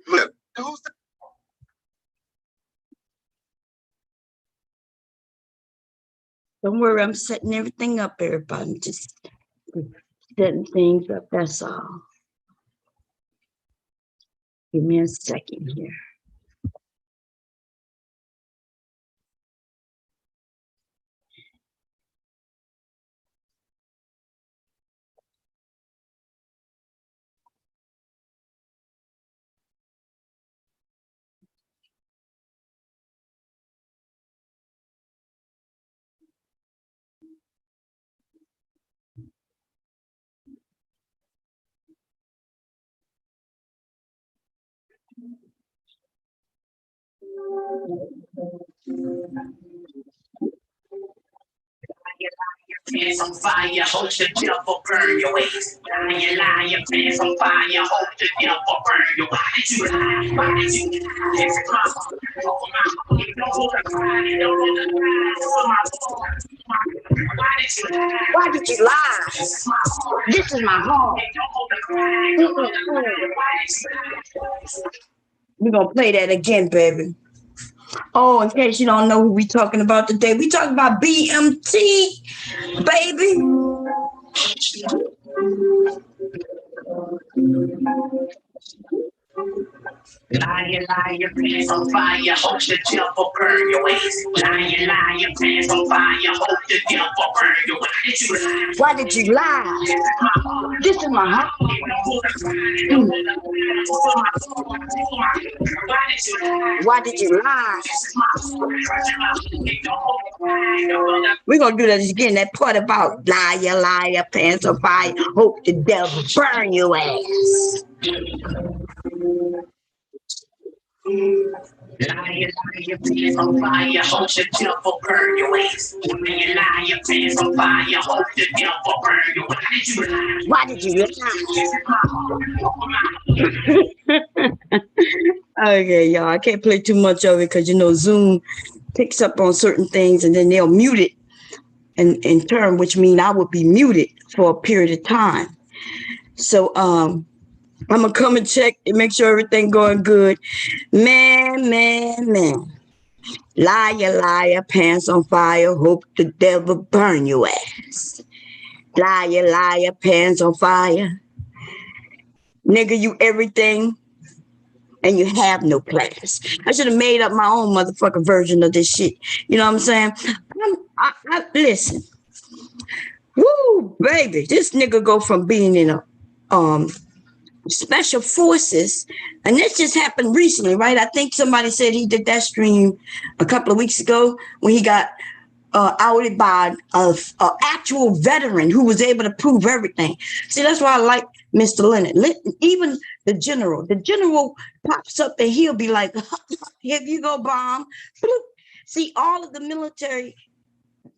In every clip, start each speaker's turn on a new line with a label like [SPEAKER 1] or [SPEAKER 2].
[SPEAKER 1] Look, who's the
[SPEAKER 2] Don't worry, I'm setting everything up, everybody. I'm just setting things up, that's all. Give me a second here.
[SPEAKER 3] Pants on fire, hope the devil burn your ways. Lie, your pants on fire, hope the devil burn your. Why did you lie? Why did you lie? This is my fault. Don't hold the cry, don't hold the cry. For my fault. Why did you lie?
[SPEAKER 2] Why did you lie?
[SPEAKER 3] This is my fault.
[SPEAKER 2] This is my home.
[SPEAKER 3] Don't hold the cry, don't hold the cry. Why did you lie?
[SPEAKER 2] We're gonna play that again, baby. Oh, in case you don't know who we talking about today, we talking about BMT, baby.
[SPEAKER 3] Lie, your pants on fire, hope the devil burn your ways. Lie, your pants on fire, hope the devil burn your. Why did you lie?
[SPEAKER 2] Why did you lie? This is my house. Why did you lie? We're gonna do that again. That part about liar, pants on fire, hope the devil burn your ass.
[SPEAKER 3] Lie, your pants on fire, hope the devil burn your ways. Lie, your pants on fire, hope the devil burn your. Why did you lie?
[SPEAKER 2] Why did you lie? Okay, y'all. I can't play too much of it because you know Zoom picks up on certain things and then they'll mute it in turn, which means I would be muted for a period of time. So I'm gonna come and check and make sure everything going good. Man. Liar, pants on fire, hope the devil burn your ass. Liar, pants on fire. Nigga, you everything and you have no class. I should have made up my own motherfucking version of this shit. You know what I'm saying? Listen. Woo, baby. This nigga go from being in a special forces, and this just happened recently, right? I think somebody said he did that stream a couple of weeks ago when he got outed by a actual veteran who was able to prove everything. See, that's why I like Mr. Leonard. Even the general pops up and he'll be like, here you go, bomb. See, all of the military,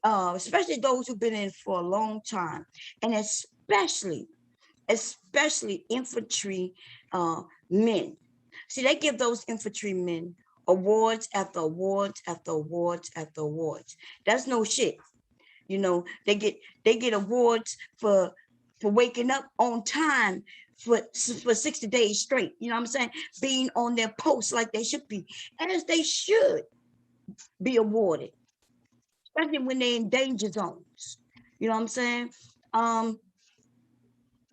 [SPEAKER 2] especially those who've been in for a long time, and especially infantry men. See, they give those infantry men awards after awards after awards after awards. That's no shit. You know, they get awards for waking up on time for 60 days straight. You know what I'm saying? Being on their posts like they should be, as they should be awarded, especially when they're in danger zones. You know what I'm saying?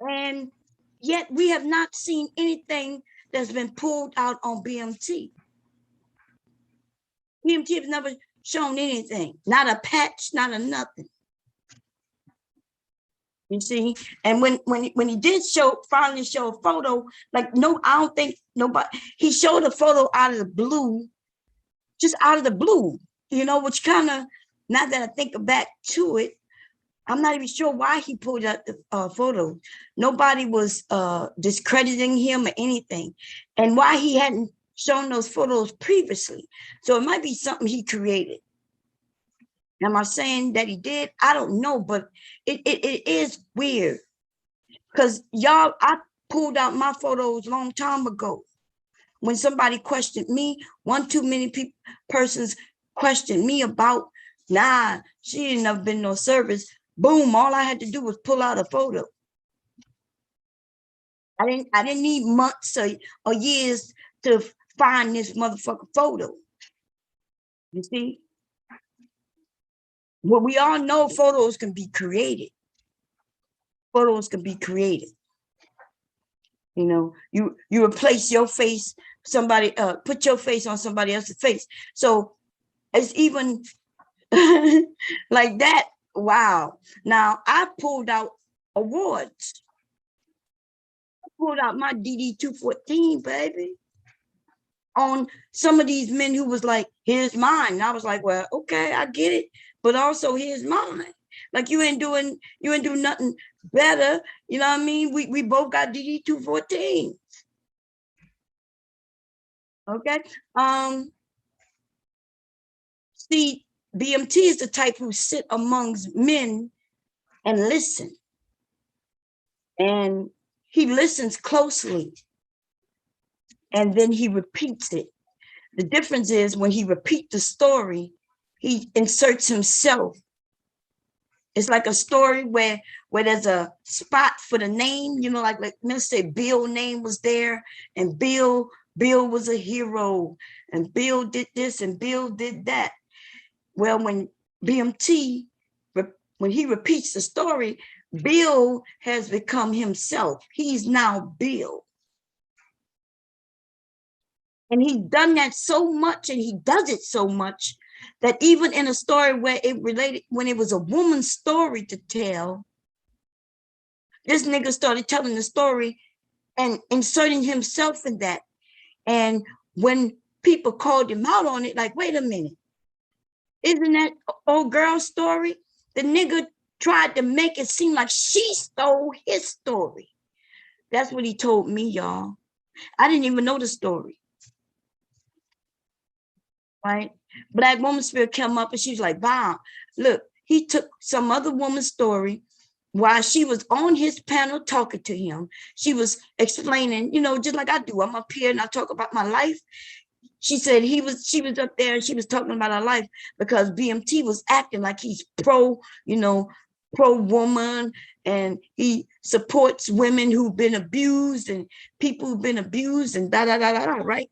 [SPEAKER 2] And yet we have not seen anything that's been pulled out on BMT. BMT has never shown anything, not a patch, not a nothing. You see, and when he did finally show a photo, like no, I don't think nobody. He showed a photo out of the blue, just out of the blue, you know, which kind of, now that I think back to it, I'm not even sure why he pulled out the photo. Nobody was discrediting him or anything, and why he hadn't shown those photos previously. So it might be something he created. Am I saying that he did? I don't know, but it is weird because y'all, I pulled out my photos a long time ago. When somebody questioned me, one too many persons questioned me about, nah, she ain't never been no service. Boom, all I had to do was pull out a photo. I didn't need months or years to find this motherfucking photo. You see? Well, we all know photos can be created. Photos can be created. You know, you replace your face, somebody put your face on somebody else's face. So it's even like that. Wow. Now I pulled out awards. I pulled out my DD 214, baby, on some of these men who was like, here's mine. And I was like, well, okay, I get it, but also here's mine. Like you ain't doing nothing better. You know what I mean? We both got DD 214. Okay. See, BMT is the type who sit amongst men and listen. And he listens closely and then he repeats it. The difference is when he repeats the story, he inserts himself. It's like a story where there's a spot for the name, you know, like let's say Bill name was there, and Bill was a hero, and Bill did this and Bill did that. Well, when BMT, when he repeats the story, Bill has become himself. He's now Bill. And he's done that so much, and he does it so much that even in a story where it related, when it was a woman's story to tell, this nigga started telling the story and inserting himself in that. And when people called him out on it, like, wait a minute, isn't that old girl story? The nigga tried to make it seem like she stole his story. That's what he told me, y'all. I didn't even know the story. Right? Black Woman Spirit came up and she was like, wow, look, he took some other woman's story while she was on his panel talking to him. She was explaining, you know, just like I do. I'm up here and I talk about my life. She said she was up there and she was talking about her life because BMT was acting like he's pro, you know, pro woman, and he supports women who've been abused and people who've been abused and da da da da, right?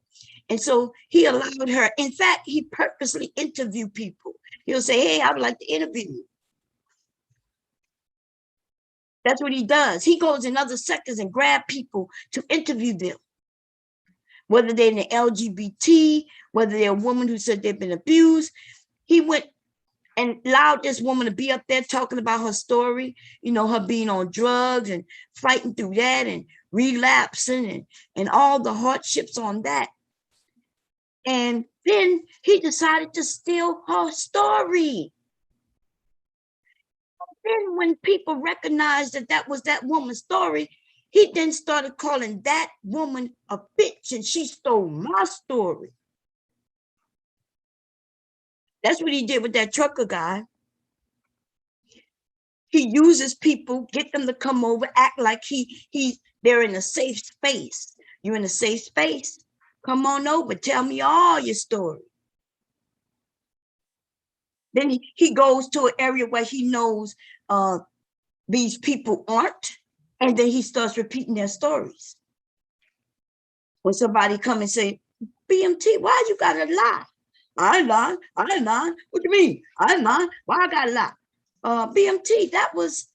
[SPEAKER 2] And so he allowed her. In fact, he purposely interviewed people. He'll say, hey, I would like to interview you. That's what he does. He goes in other sectors and grab people to interview them, whether they're in the LGBT, whether they're a woman who said they've been abused. He went and allowed this woman to be up there talking about her story, you know, her being on drugs and fighting through that and relapsing and all the hardships on that. And then he decided to steal her story. Then when people recognized that that was that woman's story, he then started calling that woman a bitch and she stole my story. That's what he did with that trucker guy. He uses people, get them to come over, act like they're in a safe space. You're in a safe space. Come on over, tell me all your story. Then he goes to an area where he knows these people aren't, and then he starts repeating their stories. When somebody come and say, BMT, why you gotta lie? I ain't lying. What you mean? I ain't lying. Why I gotta lie? BMT, that was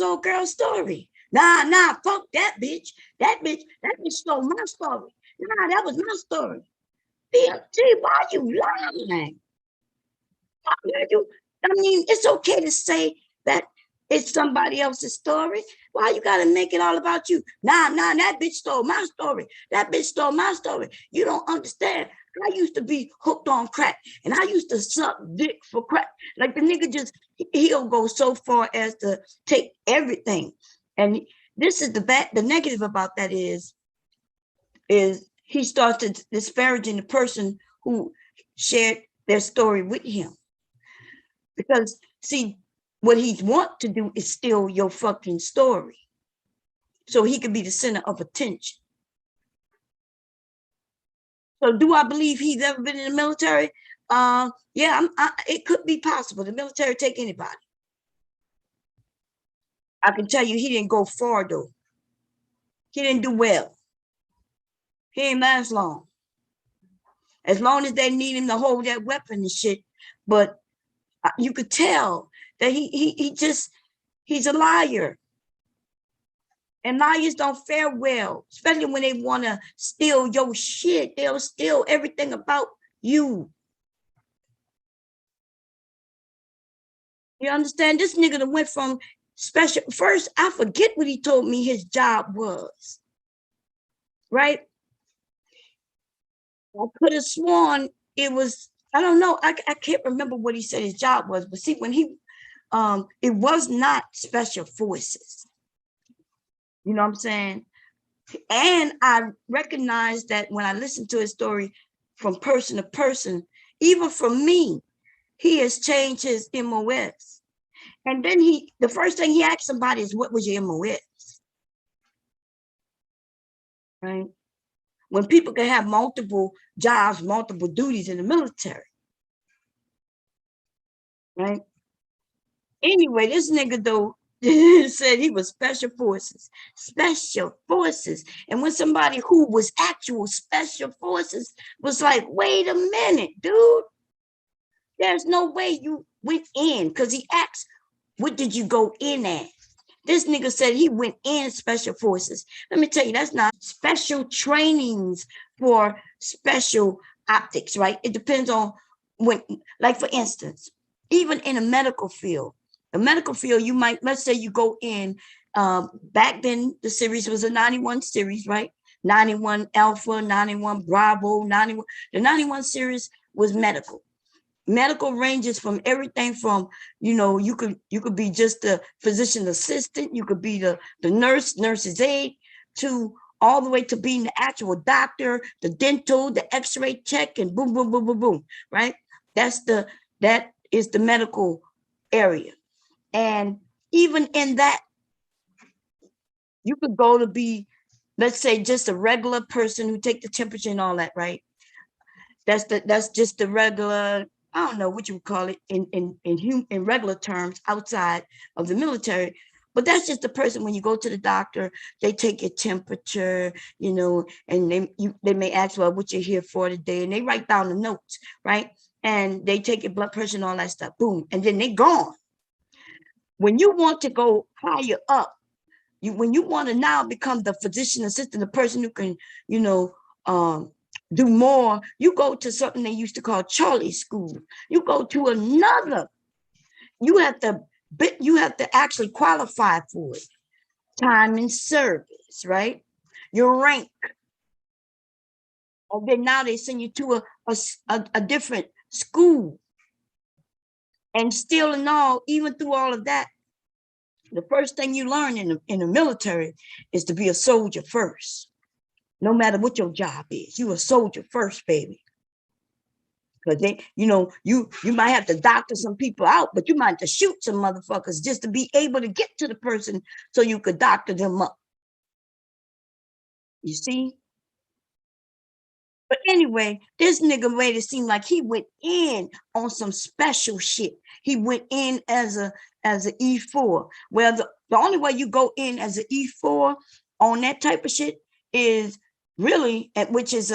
[SPEAKER 2] old girl's story. Nah, fuck that bitch. That bitch stole my story. Nah, that was my story. BMT, why you lying? I mean, it's okay to say that it's somebody else's story. Why you gotta make it all about you? Nah, that bitch stole my story. That bitch stole my story. You don't understand. I used to be hooked on crack, and I used to suck dick for crack. Like the nigga he'll go so far as to take everything. And this is the negative about that is he starts disparaging the person who shared their story with him. Because see, what he want to do is steal your fucking story, so he could be the center of attention. So, do I believe he's ever been in the military? Yeah, it could be possible. The military take anybody. I can tell you, he didn't go far though. He didn't do well. He didn't last long. As long as they need him to hold that weapon and shit. But you could tell that he's a liar. And liars don't fare well, especially when they want to steal your shit. They'll steal everything about you. You understand? This nigga that went from special. First, I forget what he told me his job was. Right? I could have sworn it was, I don't know. I can't remember what he said his job was. But see, when it was not special forces. You know what I'm saying? And I recognize that when I listen to his story from person to person, even for me, he has changed his MOS. And then the first thing he asked somebody is, what was your MOS? Right? When people can have multiple jobs, multiple duties in the military. Right? Anyway, this nigga though said he was special forces. And when somebody who was actual special forces was like, wait a minute, dude, there's no way you went in, because he asked, what did you go in at? This nigga said he went in special forces. Let me tell you, that's not special trainings for special optics, right? It depends on when, like for instance, even in a medical field, you might, let's say you go in, back then the series was a 91 series, right? 91 Alpha, 91 Bravo, 91. The 91 series was medical. Medical ranges from everything from, you could be just the physician assistant, you could be the nurse's aide, to all the way to being the actual doctor, the dental, the x-ray tech, and boom, boom, boom, boom, boom, right? That is the medical area. And even in that, you could go to be, let's say, just a regular person who take the temperature and all that, right? That's just the regular, I don't know what you would call it in regular terms outside of the military. But that's just the person. When you go to the doctor, they take your temperature, and they may ask, well, what you're here for today, and they write down the notes, right? And they take your blood pressure and all that stuff, boom, and then they gone. When you want to go higher up, when you want to now become the physician assistant, the person who can, do more, you go to something they used to call Charlie School. You go to another. You have to actually qualify for it. Time in service, right? Your rank. And then now they send you to a different school. And still and all, even through all of that, the first thing you learn in the military is to be a soldier first. No matter what your job is, you a soldier first, baby. Because you might have to doctor some people out, but you might have to shoot some motherfuckers just to be able to get to the person so you could doctor them up. You see? But anyway, this nigga made it seem like he went in on some special shit. He went in as a E4. Well, the only way you go in as an E4 on that type of shit is really, which is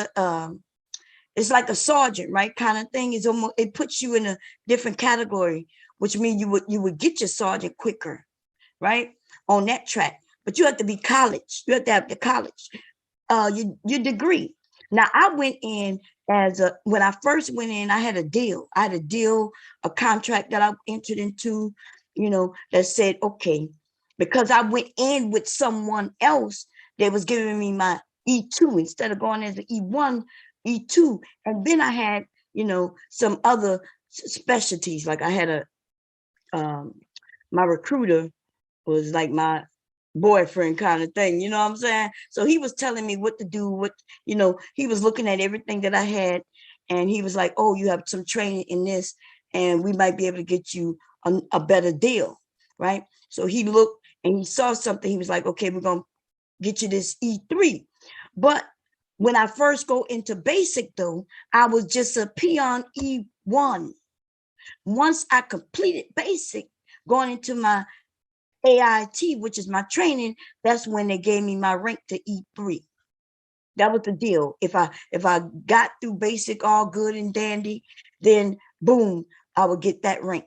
[SPEAKER 2] it's like a sergeant, right? Kind of thing. Is almost, it puts you in a different category, which means you would get your sergeant quicker, right? On that track. But you have to be college. You have to have the college, your degree. Now I went in when I first went in, I had a deal. A contract that I entered into, that said, okay, because I went in with someone else, they was giving me my E2 instead of going as an E1, E2. And then I had, some other specialties. Like I had my recruiter was like my boyfriend kind of thing, you know what I'm saying? So he was telling me what to do, he was looking at everything that I had, and he was like, oh, you have some training in this, and we might be able to get you a better deal, right? So he looked and he saw something. He was like, okay, we're going to get you this E3. But when I first go into basic, though, I was just a peon E1. Once I completed basic, going into my AIT, which is my training, that's when they gave me my rank to E3. That was the deal. If I got through basic all good and dandy, then boom, I would get that rank.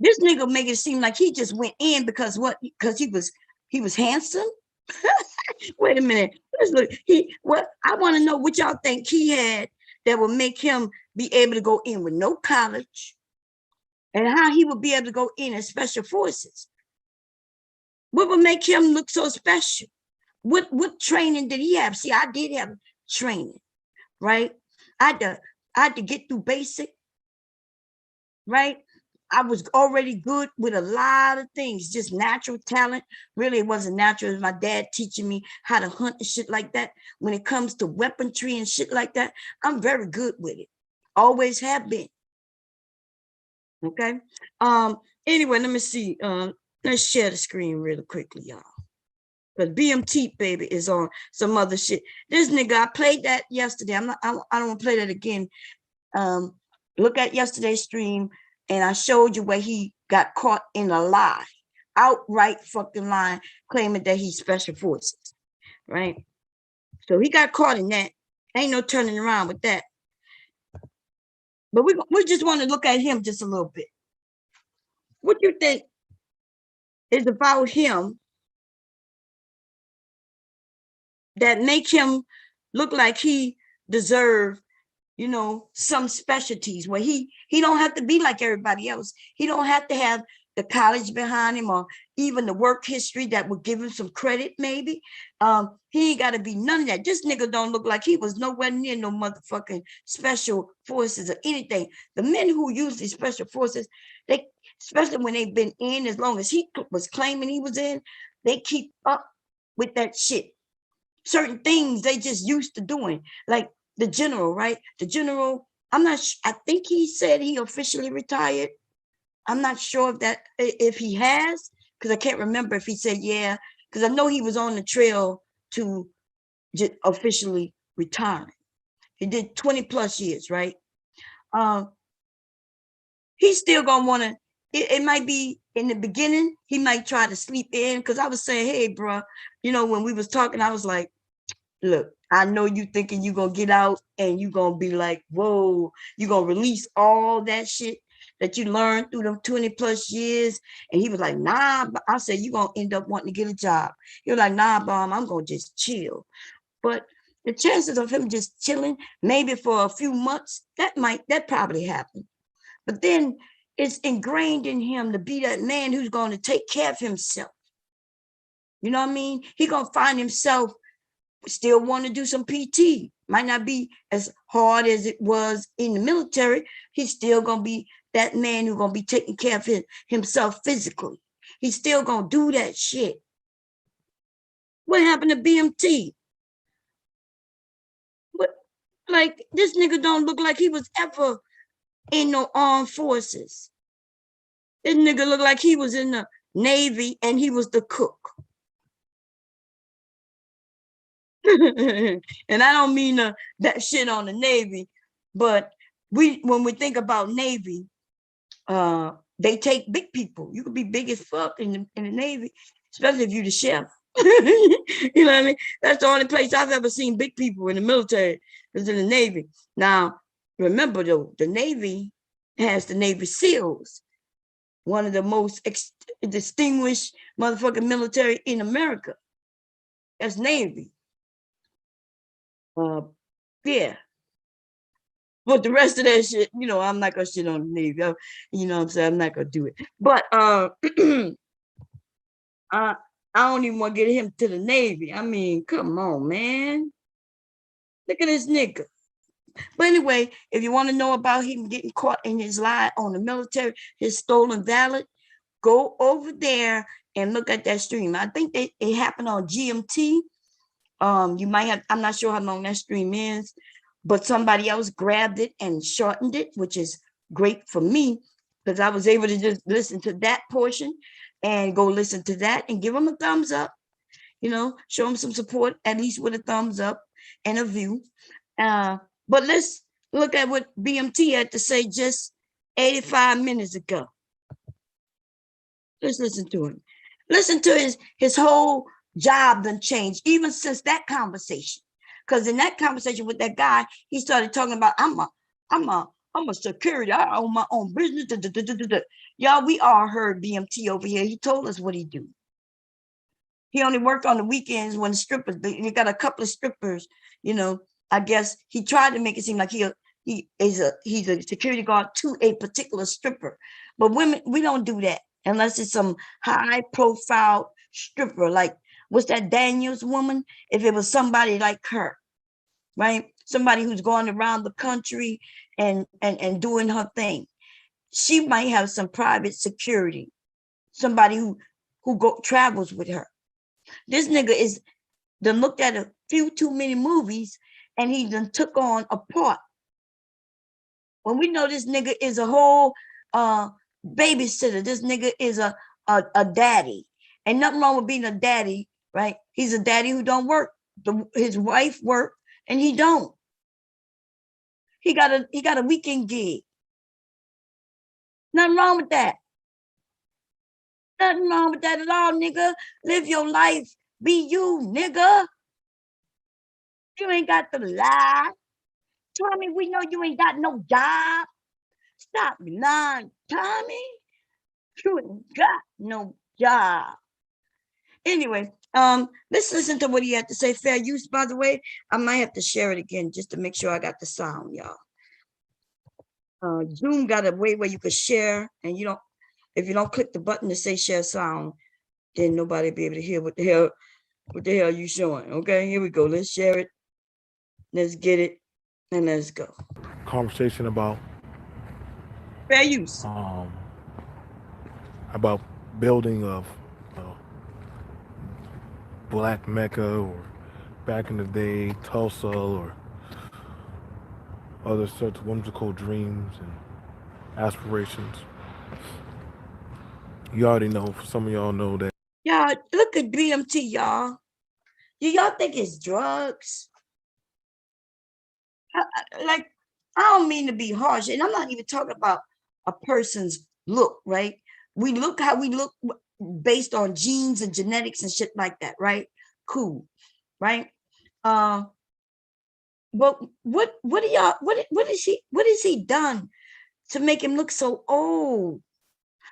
[SPEAKER 2] This nigga make it seem like he just went in because what? Because he was handsome. Wait a minute. Let's look. What I want to know what y'all think he had that would make him be able to go in with no college, and how he would be able to go in as special forces. What would make him look so special? What training did he have? See, I did have training, right? I had to get through basic, right? I was already good with a lot of things, just natural talent. Really, it wasn't natural. It was my dad teaching me how to hunt and shit like that. When it comes to weaponry and shit like that, I'm very good with it. Always have been. Okay. Anyway, let me see. Let's share the screen really quickly, y'all. Because BMT baby is on some other shit. This nigga, I played that yesterday. I don't want to play that again. Look at yesterday's stream, and I showed you where he got caught in a lie, outright fucking lie, claiming that he's special forces, right? So he got caught in that. Ain't no turning around with that. But we just want to look at him just a little bit. What do you think is about him that make him look like he deserve, some specialties where he don't have to be like everybody else. He don't have to have the college behind him or even the work history that would give him some credit, maybe. He ain't got to be none of that. This nigga don't look like he was nowhere near no motherfucking special forces or anything. The men who use these special forces, they, especially when they've been in as long as he was claiming he was in, they keep up with that shit. Certain things they just used to doing, like the general, right? The general, I think he said he officially retired. I'm not sure if he has, because I can't remember if he said yeah, because I know he was on the trail to just officially retiring. He did 20 plus years, right? He's still gonna want to. It might be in the beginning. He might try to sleep in, because I was saying, hey, bro, when we was talking, I was like, look, I know you thinking you gonna get out and you gonna be like, whoa, you gonna release all that shit that you learned through them 20 plus years. And he was like, nah. I said, you gonna end up wanting to get a job. He was like, nah, Bomb, I'm gonna just chill. But the chances of him just chilling, maybe for a few months, that probably happen. But then it's ingrained in him to be that man who's going to take care of himself. You know what I mean? He gonna find himself still want to do some PT. Might not be as hard as it was in the military. He's still gonna be that man who's gonna be taking care of himself physically. He's still gonna do that shit. What happened to BMT? What, like, this nigga don't look like he was ever in no armed forces. This nigga look like he was in the Navy and he was the cook. And I don't mean that shit on the Navy, but when we think about Navy, they take big people. You could be big as fuck in the Navy, especially if you're the chef. You know what I mean? That's the only place I've ever seen big people in the military is in the Navy. Now, remember though, the Navy has the Navy SEALs, one of the most distinguished motherfucking military in America. That's Navy. Yeah. But the rest of that shit, I'm not gonna shit on the Navy. You know what I'm saying? I'm not gonna do it. But I don't even want to get him to the Navy. I mean, come on, man. Look at this nigga. But anyway, if you want to know about him getting caught in his lie on the military, his stolen valid, go over there and look at that stream. I think it happened on GMT. You might have, I'm not sure how long that stream is, but somebody else grabbed it and shortened it, which is great for me because I was able to just listen to that portion and go listen to that and give them a thumbs up, show them some support, at least with a thumbs up and a view. But let's look at what BMT had to say just 85 minutes ago. Let's listen to him. Listen to his whole job done changed, even since that conversation. Because in that conversation with that guy, he started talking about I'm a security. I own my own business. Da, da, da, da, da. Y'all, we all heard BMT over here. He told us what he do. He only worked on the weekends when strippers. He got a couple of strippers. You know, I guess he tried to make it seem like he's a security guard to a particular stripper. But women, we don't do that unless it's some high profile stripper. Like what's that Daniels woman? If it was somebody like her, right? Somebody who's going around the country and doing her thing. She might have some private security, somebody who travels with her. This nigga is done looked at a few too many movies and he done took on a part. When we know this nigga is a whole babysitter, this nigga is a daddy. And nothing wrong with being a daddy, right? He's a daddy who don't work. His wife work and he don't. He got a weekend gig. Nothing wrong with that. Nothing wrong with that at all, nigga. Live your life. Be you, nigga. You ain't got to lie. Tommy, we know you ain't got no job. Stop lying, Tommy. You ain't got no job. Anyway, let's listen to what he had to say. Fair use, by the way. I might have to share it again just to make sure I got the sound, y'all. Zoom got a way where you could share, and if you don't click the button to say share sound, then nobody will be able to hear what the hell you showing. Okay, here we go. Let's share it. Let's get it, and let's go.
[SPEAKER 1] Conversation
[SPEAKER 2] Fair use.
[SPEAKER 1] about building of Black Mecca or back in the day Tulsa or other such whimsical dreams and aspirations. You already know. For some of y'all know that.
[SPEAKER 2] Y'all, look at BMT, y'all. Do y'all think it's drugs? Like, I don't mean to be harsh, and I'm not even talking about a person's look, right? We look how we look based on genes and genetics and shit like that, right? Cool, right? But what do y'all what is he done to make him look so old?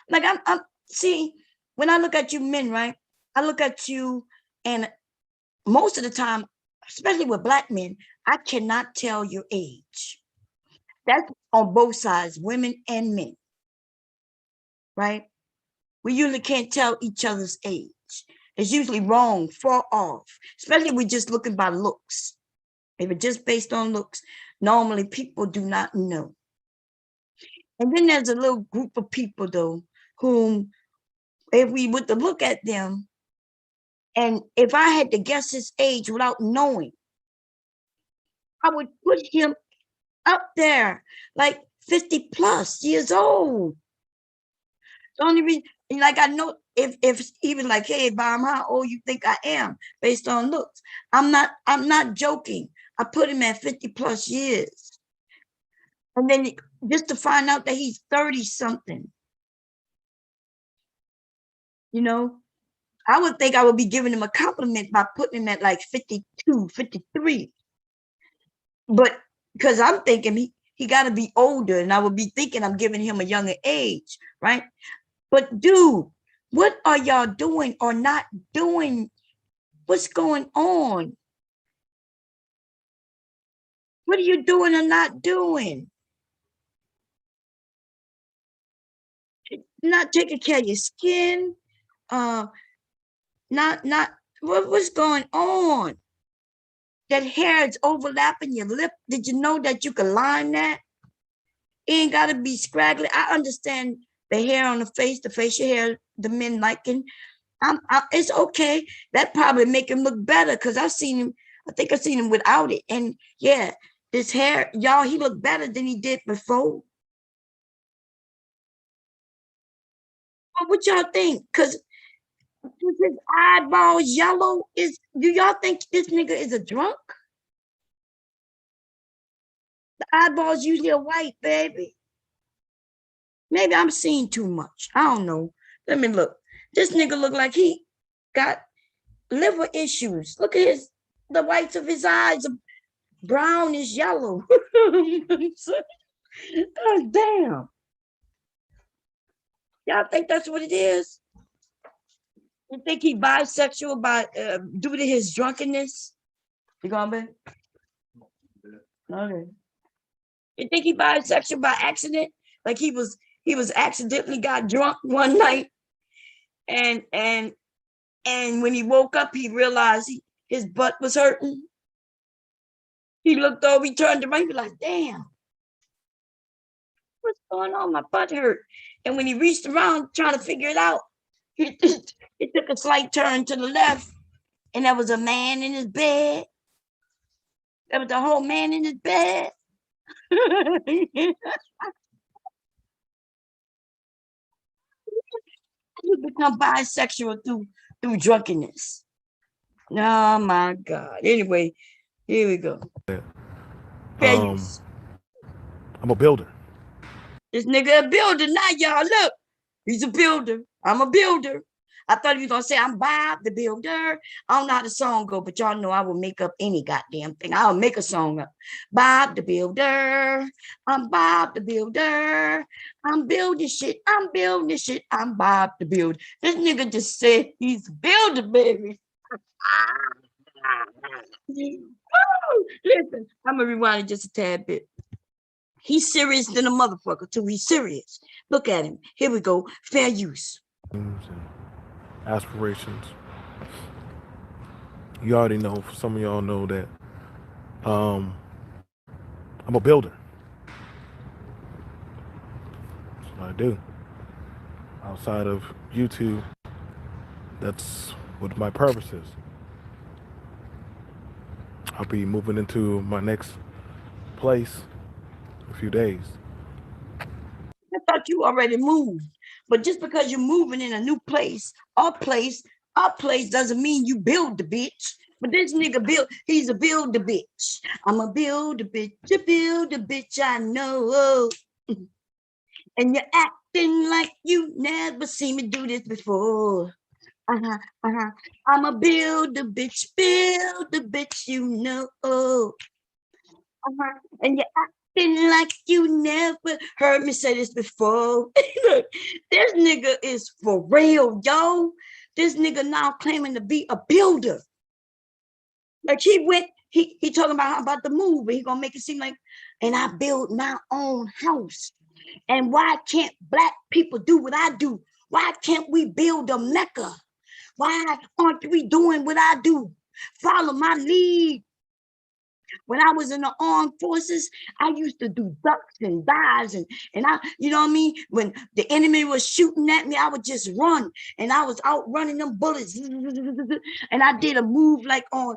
[SPEAKER 2] Like I'm see, when I look at you men, right? I look at you, and most of the time, especially with Black men, I cannot tell your age. That's on both sides, women and men, right? We usually can't tell each other's age. It's usually wrong, far off, especially if we're just looking by looks. If it's just based on looks, normally people do not know. And then there's a little group of people, though, whom, if we were to look at them, and if I had to guess his age without knowing, I would put him up there, like 50 plus years old. The only reason, like, I know if even like, hey, Bob, how old you think I am based on looks? I'm not joking. I put him at 50 plus years. And then just to find out that he's 30 something, I would think I would be giving him a compliment by putting him at like 52, 53. But because I'm thinking he got to be older, and I would be thinking I'm giving him a younger age, right? But dude, what are y'all doing or not doing? What's going on? What are you doing or not doing? Not taking care of your skin. Not what's going on? That hair is overlapping your lip. Did you know that you can line that? It ain't gotta be scraggly. I understand the hair on the face, the facial hair, the men liking. It's okay. That probably make him look better because I've seen him. I think I've seen him without it. And yeah, this hair, y'all, he looked better than he did before. But what y'all think? Because his eyeballs yellow, do y'all think this nigga is a drunk? The eyeballs usually are white, baby. Maybe I'm seeing too much. I don't know. Let me look. This nigga look like he got liver issues. Look at the whites of his eyes are brownish yellow. God damn. Y'all think that's what it is? You think he bisexual by due to his drunkenness? You gonna be? Okay. You think he bisexual by accident? Like he was accidentally got drunk one night and when he woke up he realized his butt was hurting. He looked over, he turned around, he was like, damn, what's going on? My butt hurt. And when he reached around trying to figure it out, he took a slight turn to the left, and there was a man in his bed. There was a whole man in his bed. You become bisexual through drunkenness. Oh my God. Anyway, here we go. Fair use.
[SPEAKER 1] I'm a builder.
[SPEAKER 2] This nigga a builder now, y'all. Look, he's a builder. I'm a builder. I thought he was gonna say I'm Bob the Builder. I don't know how the song go, but y'all know I will make up any goddamn thing. I'll make a song up. Bob the Builder. I'm Bob the Builder. I'm building shit. I'm building shit. I'm Bob the Builder. This nigga just said he's a builder, baby. Listen, I'm gonna rewind it just a tad bit. He's serious than a motherfucker too. He's serious. Look at him. Here we go. Fair use.
[SPEAKER 1] And aspirations. You already know. Some of y'all know that. I'm a builder. That's what I do. Outside of YouTube, that's what my purpose is. I'll be moving into my next place in a few days.
[SPEAKER 2] I thought you already moved, but just because you're moving in a new place, our place doesn't mean you build the bitch. But this nigga he's a build the bitch. I'm a build the bitch, I know. And you're acting like you never seen me do this before. I'm a build the bitch, you know. And you're acting like you never heard me say this before. Look, this nigga is for real, yo. This nigga now claiming to be a builder. Like he talking about the move, but he gonna make it seem like, and I build my own house. And why can't Black people do what I do? Why can't we build a Mecca? Why aren't we doing what I do? Follow my lead. When I was in the armed forces, I used to do ducks and dives and I, you know what I mean? When the enemy was shooting at me, I would just run and I was out running them bullets. And I did a move like on,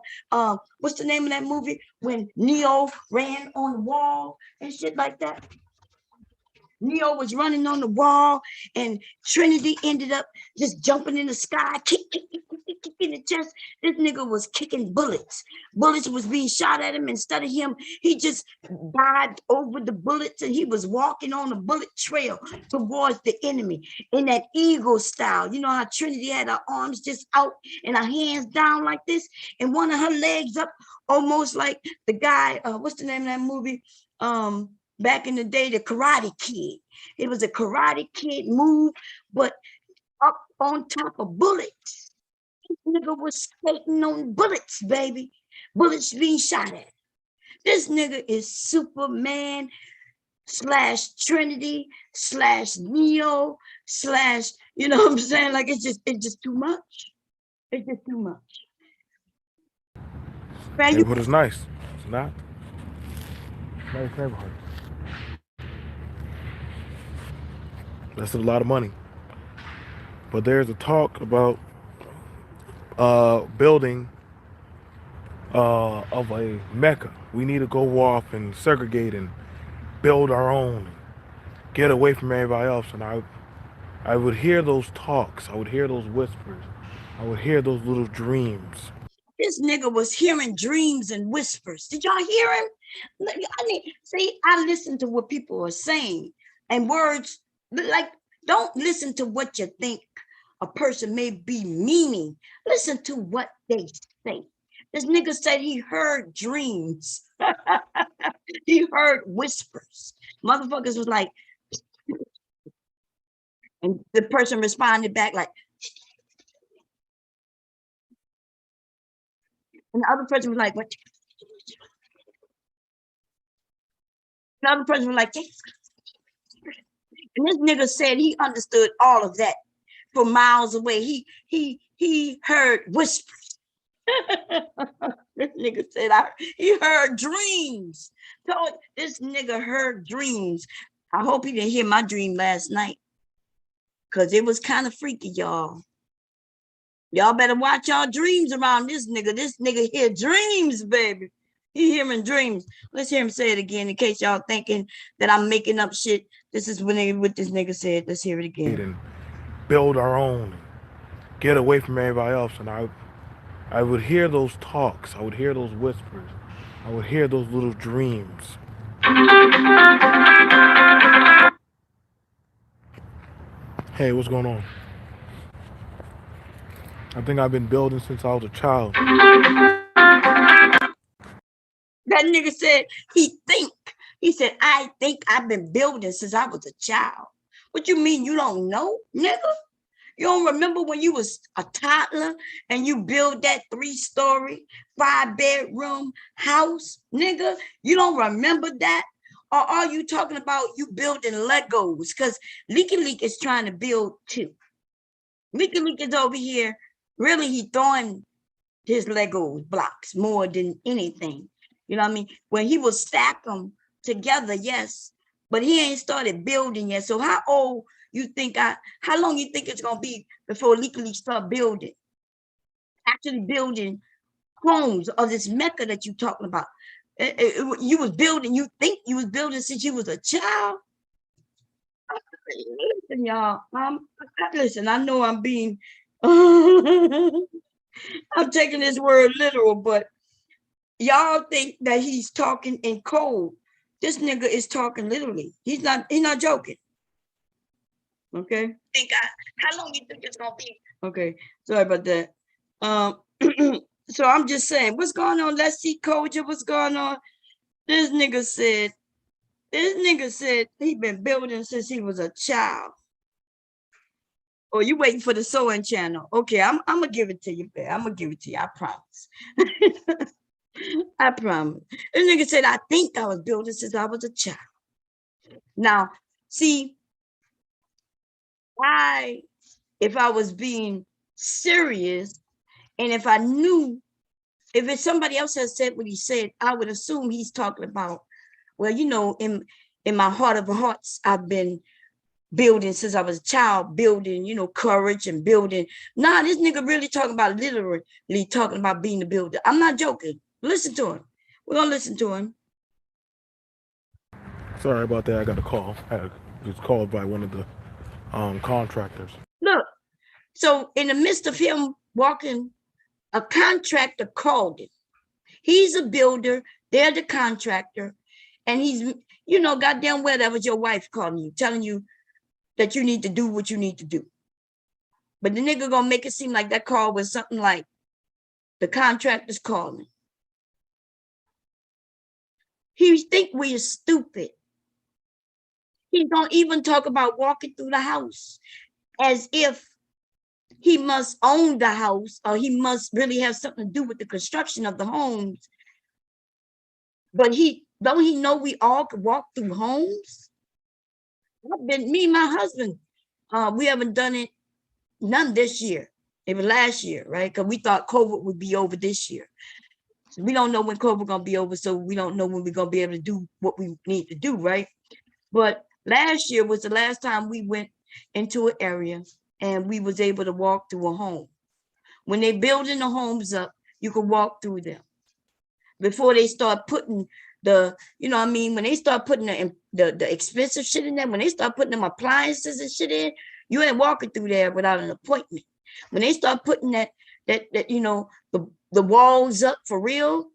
[SPEAKER 2] what's the name of that movie? When Neo ran on the wall and shit like that. Neo was running on the wall and Trinity ended up just jumping in the sky, kicking the chest. This nigga was kicking bullets. Bullets was being shot at him. Instead of him, he just dived over the bullets and he was walking on the bullet trail towards the enemy in that eagle style. You know how Trinity had her arms just out and her hands down like this and one of her legs up almost like the guy, what's the name of that movie? Back in the day, the Karate Kid. It was a Karate Kid move, but up on top of bullets. This nigga was skating on bullets, baby. Bullets being shot at. This nigga is Superman / Trinity / Neo / you know what I'm saying? Like it's just too much. It's just too much.
[SPEAKER 1] Neighborhood is nice. It's not. Nice neighborhood. That's a lot of money. But there's a talk about building of a Mecca. We need to go off and segregate and build our own, get away from everybody else. And I would hear those talks. I would hear those whispers. I would hear those little dreams.
[SPEAKER 2] This nigga was hearing dreams and whispers. Did y'all hear him? I listen to what people are saying and words. Like, don't listen to what you think a person may be meaning. Listen to what they say. This nigga said he heard dreams. He heard whispers. Motherfuckers was like, and the person responded back like, and the other person was like, what? The other person was like, and this nigga said he understood all of that from miles away. He heard whispers. This nigga said he heard dreams. So this nigga heard dreams. I hope he didn't hear my dream last night, because it was kind of freaky, y'all. Y'all better watch y'all dreams around this nigga. This nigga hear dreams, baby. He hearing dreams. Let's hear him say it again in case y'all thinking that I'm making up shit. This is what this nigga said. Let's hear it again.
[SPEAKER 1] And build our own, get away from everybody else. And I would hear those talks. I would hear those whispers. I would hear those little dreams. Hey, what's going on? I think I've been building since I was a child.
[SPEAKER 2] That nigga said he said, I think I've been building since I was a child. What you mean you don't know, nigga? You don't remember when you was a toddler and you built that 3-story, 5-bedroom house, nigga? You don't remember that? Or are you talking about you building Legos? Because Leaky Leak is trying to build too. Leaky Leak is over here. Really, he throwing his Legos blocks more than anything. You know what I mean? When he will stack them together, yes, but he ain't started building yet. So how old you think how long you think it's gonna be before Leaky Leak start building? Actually building homes or this Mecca that you talking about. You was building, you think you was building since you was a child? Listen, y'all. Listen, I know I'm being I'm taking this word literal, but y'all think that he's talking in code. This nigga is talking literally. He's not joking. Okay. How long you think it's gonna be? Okay, sorry about that. So I'm just saying, what's going on? Let's see, Coach, what's going on? This nigga said he been building since he was a child. Oh, you waiting for the sewing channel? Okay, I'm gonna give it to you, babe. I'm gonna give it to you. I promise. I promise. This nigga said, I think I was building since I was a child. Now, see, if I was being serious, and if I knew, if it's somebody else has said what he said, I would assume he's talking about, well, you know, in my heart of hearts, I've been building since I was a child, building, you know, courage and building. Nah, this nigga really talking about literally talking about being a builder. I'm not joking. Listen to him. We're gonna listen to him.
[SPEAKER 1] Sorry about that. I got a call. I was called by one of the contractors.
[SPEAKER 2] Look, so in the midst of him walking, a contractor called him. He's a builder. They're the contractor. And he's, you know, goddamn well, that was your wife calling you, telling you that you need to do what you need to do. But the nigga gonna make it seem like that call was something like the contractor's calling. He think we are stupid. He don't even talk about walking through the house as if he must own the house or he must really have something to do with the construction of the homes. But don't he know we all could walk through homes? Me and my husband, we haven't done it none this year. It was last year, right? Because we thought COVID would be over this year. So we don't know when COVID gonna be over, so we don't know when we're gonna be able to do what we need to do, right? But last year was the last time we went into an area and we was able to walk through a home. When they building the homes up, you can walk through them. Before they start putting the, you know what I mean, when they start putting the expensive shit in there, when they start putting them appliances and shit in, you ain't walking through there without an appointment. When they start putting that you know, the walls up for real,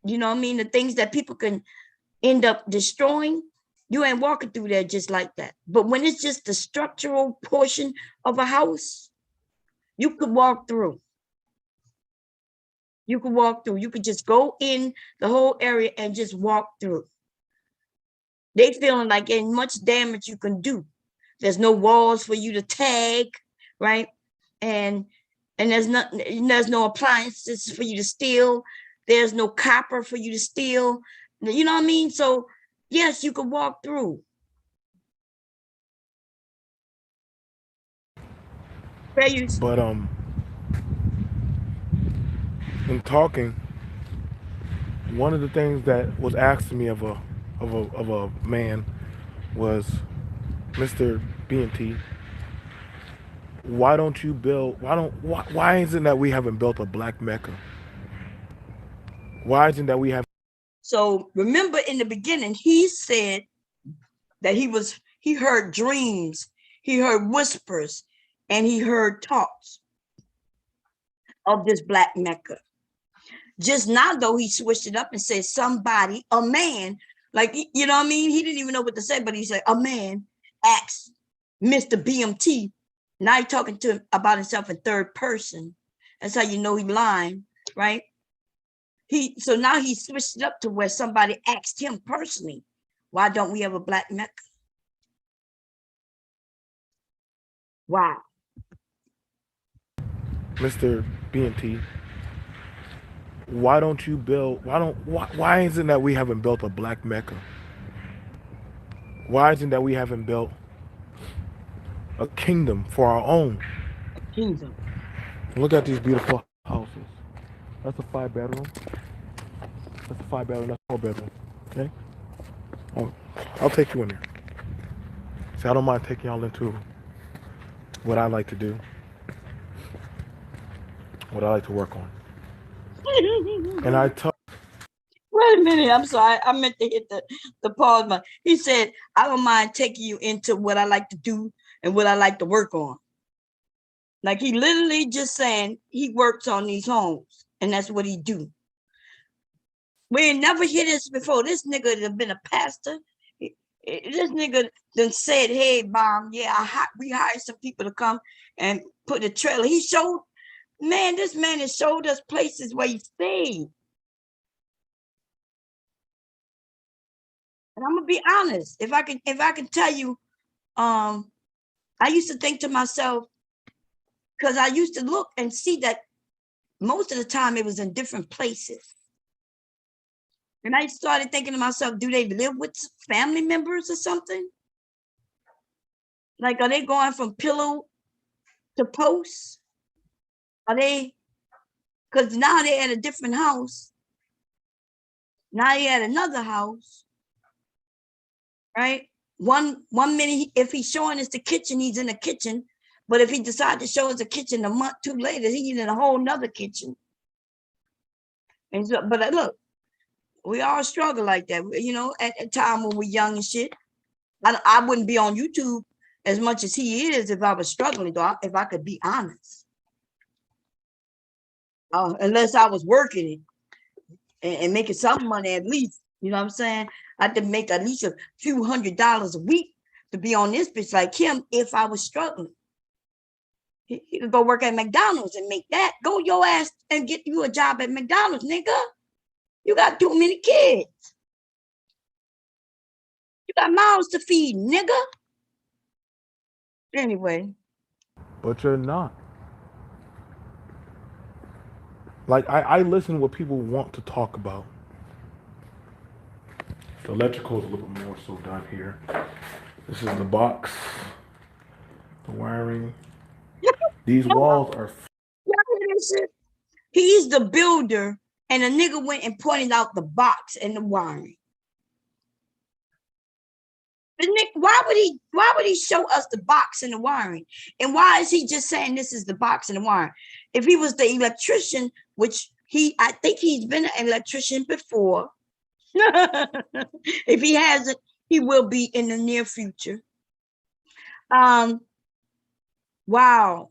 [SPEAKER 2] you know what I mean, the things that people can end up destroying, you ain't walking through there just like that. But when it's just the structural portion of a house, You could walk through. You could walk through. You could just go in the whole area and just walk through. They feeling like ain't much damage you can do. There's no walls for you to tag, right? And there's no appliances for you to steal. There's no copper for you to steal. You know what I mean? So yes, you could walk through.
[SPEAKER 1] But in talking, one of the things that was asked to me of a man was, Mr. B&T, why don't you build? Why isn't that we haven't built a black Mecca? Why isn't that we have?
[SPEAKER 2] So remember in the beginning, he said that he heard dreams, he heard whispers, and he heard talks of this black Mecca. Just now, though, he switched it up and said somebody, a man, like, you know what I mean? He didn't even know what to say, but he said, a man asked Mr. BMT. Now he's talking to him about himself in third person. That's how you know he's lying, right? So now he switched it up to where somebody asked him personally, why don't we have a black Mecca? Wow.
[SPEAKER 1] Mr. B&T, why don't you build? Why isn't that we haven't built a black Mecca? Why isn't that we haven't built a kingdom for our own?
[SPEAKER 2] Kingdom.
[SPEAKER 1] Look at these beautiful houses. That's a 5-bedroom. That's a 5-bedroom. That's a 4-bedroom. Okay. I'll take you in there. See, I don't mind taking y'all into what I like to do, what I like to work on. And I tell.
[SPEAKER 2] Wait a minute. I'm sorry. I meant to hit the pause button. He said, I don't mind taking you into what I like to do and what I like to work on. Like he literally just saying he works on these homes and that's what he do. We ain't never hear this before. This nigga have been a pastor. This nigga done said, hey, Mom, yeah, we hired some people to come and put a trailer. He showed, man, this man has showed us places where he stayed. And I'm gonna be honest. If I can tell you, I used to think to myself, because I used to look and see that most of the time it was in different places. And I started thinking to myself, do they live with family members or something? Like, are they going from pillow to post? Are they, because now they're at a different house. Now they're at another house, right? One minute, if he's showing us the kitchen, he's in the kitchen. But if he decides to show us the kitchen a month too later, he's in a whole nother kitchen. And so, but look, we all struggle like that, you know, at a time when we're young and shit. I wouldn't be on YouTube as much as he is if I was struggling, though, if I could be honest. Unless I was working it and making some money at least, you know what I'm saying? I had to make at least a few $100s a week to be on this bitch like him if I was struggling. He could go work at McDonald's and make that. Go your ass and get you a job at McDonald's, nigga. You got too many kids. You got mouths to feed, nigga. Anyway.
[SPEAKER 1] But you're not. Like, I listen to what people want to talk about. The electrical is a little bit more so down here. This is the box. The wiring. These walls are.
[SPEAKER 2] He's the builder, and a nigga went and pointed out the box and the wiring. But Nick, why would he show us the box and the wiring? And why is he just saying this is the box and the wiring? If he was the electrician, which I think he's been an electrician before. If he hasn't, he will be in the near future. Wow.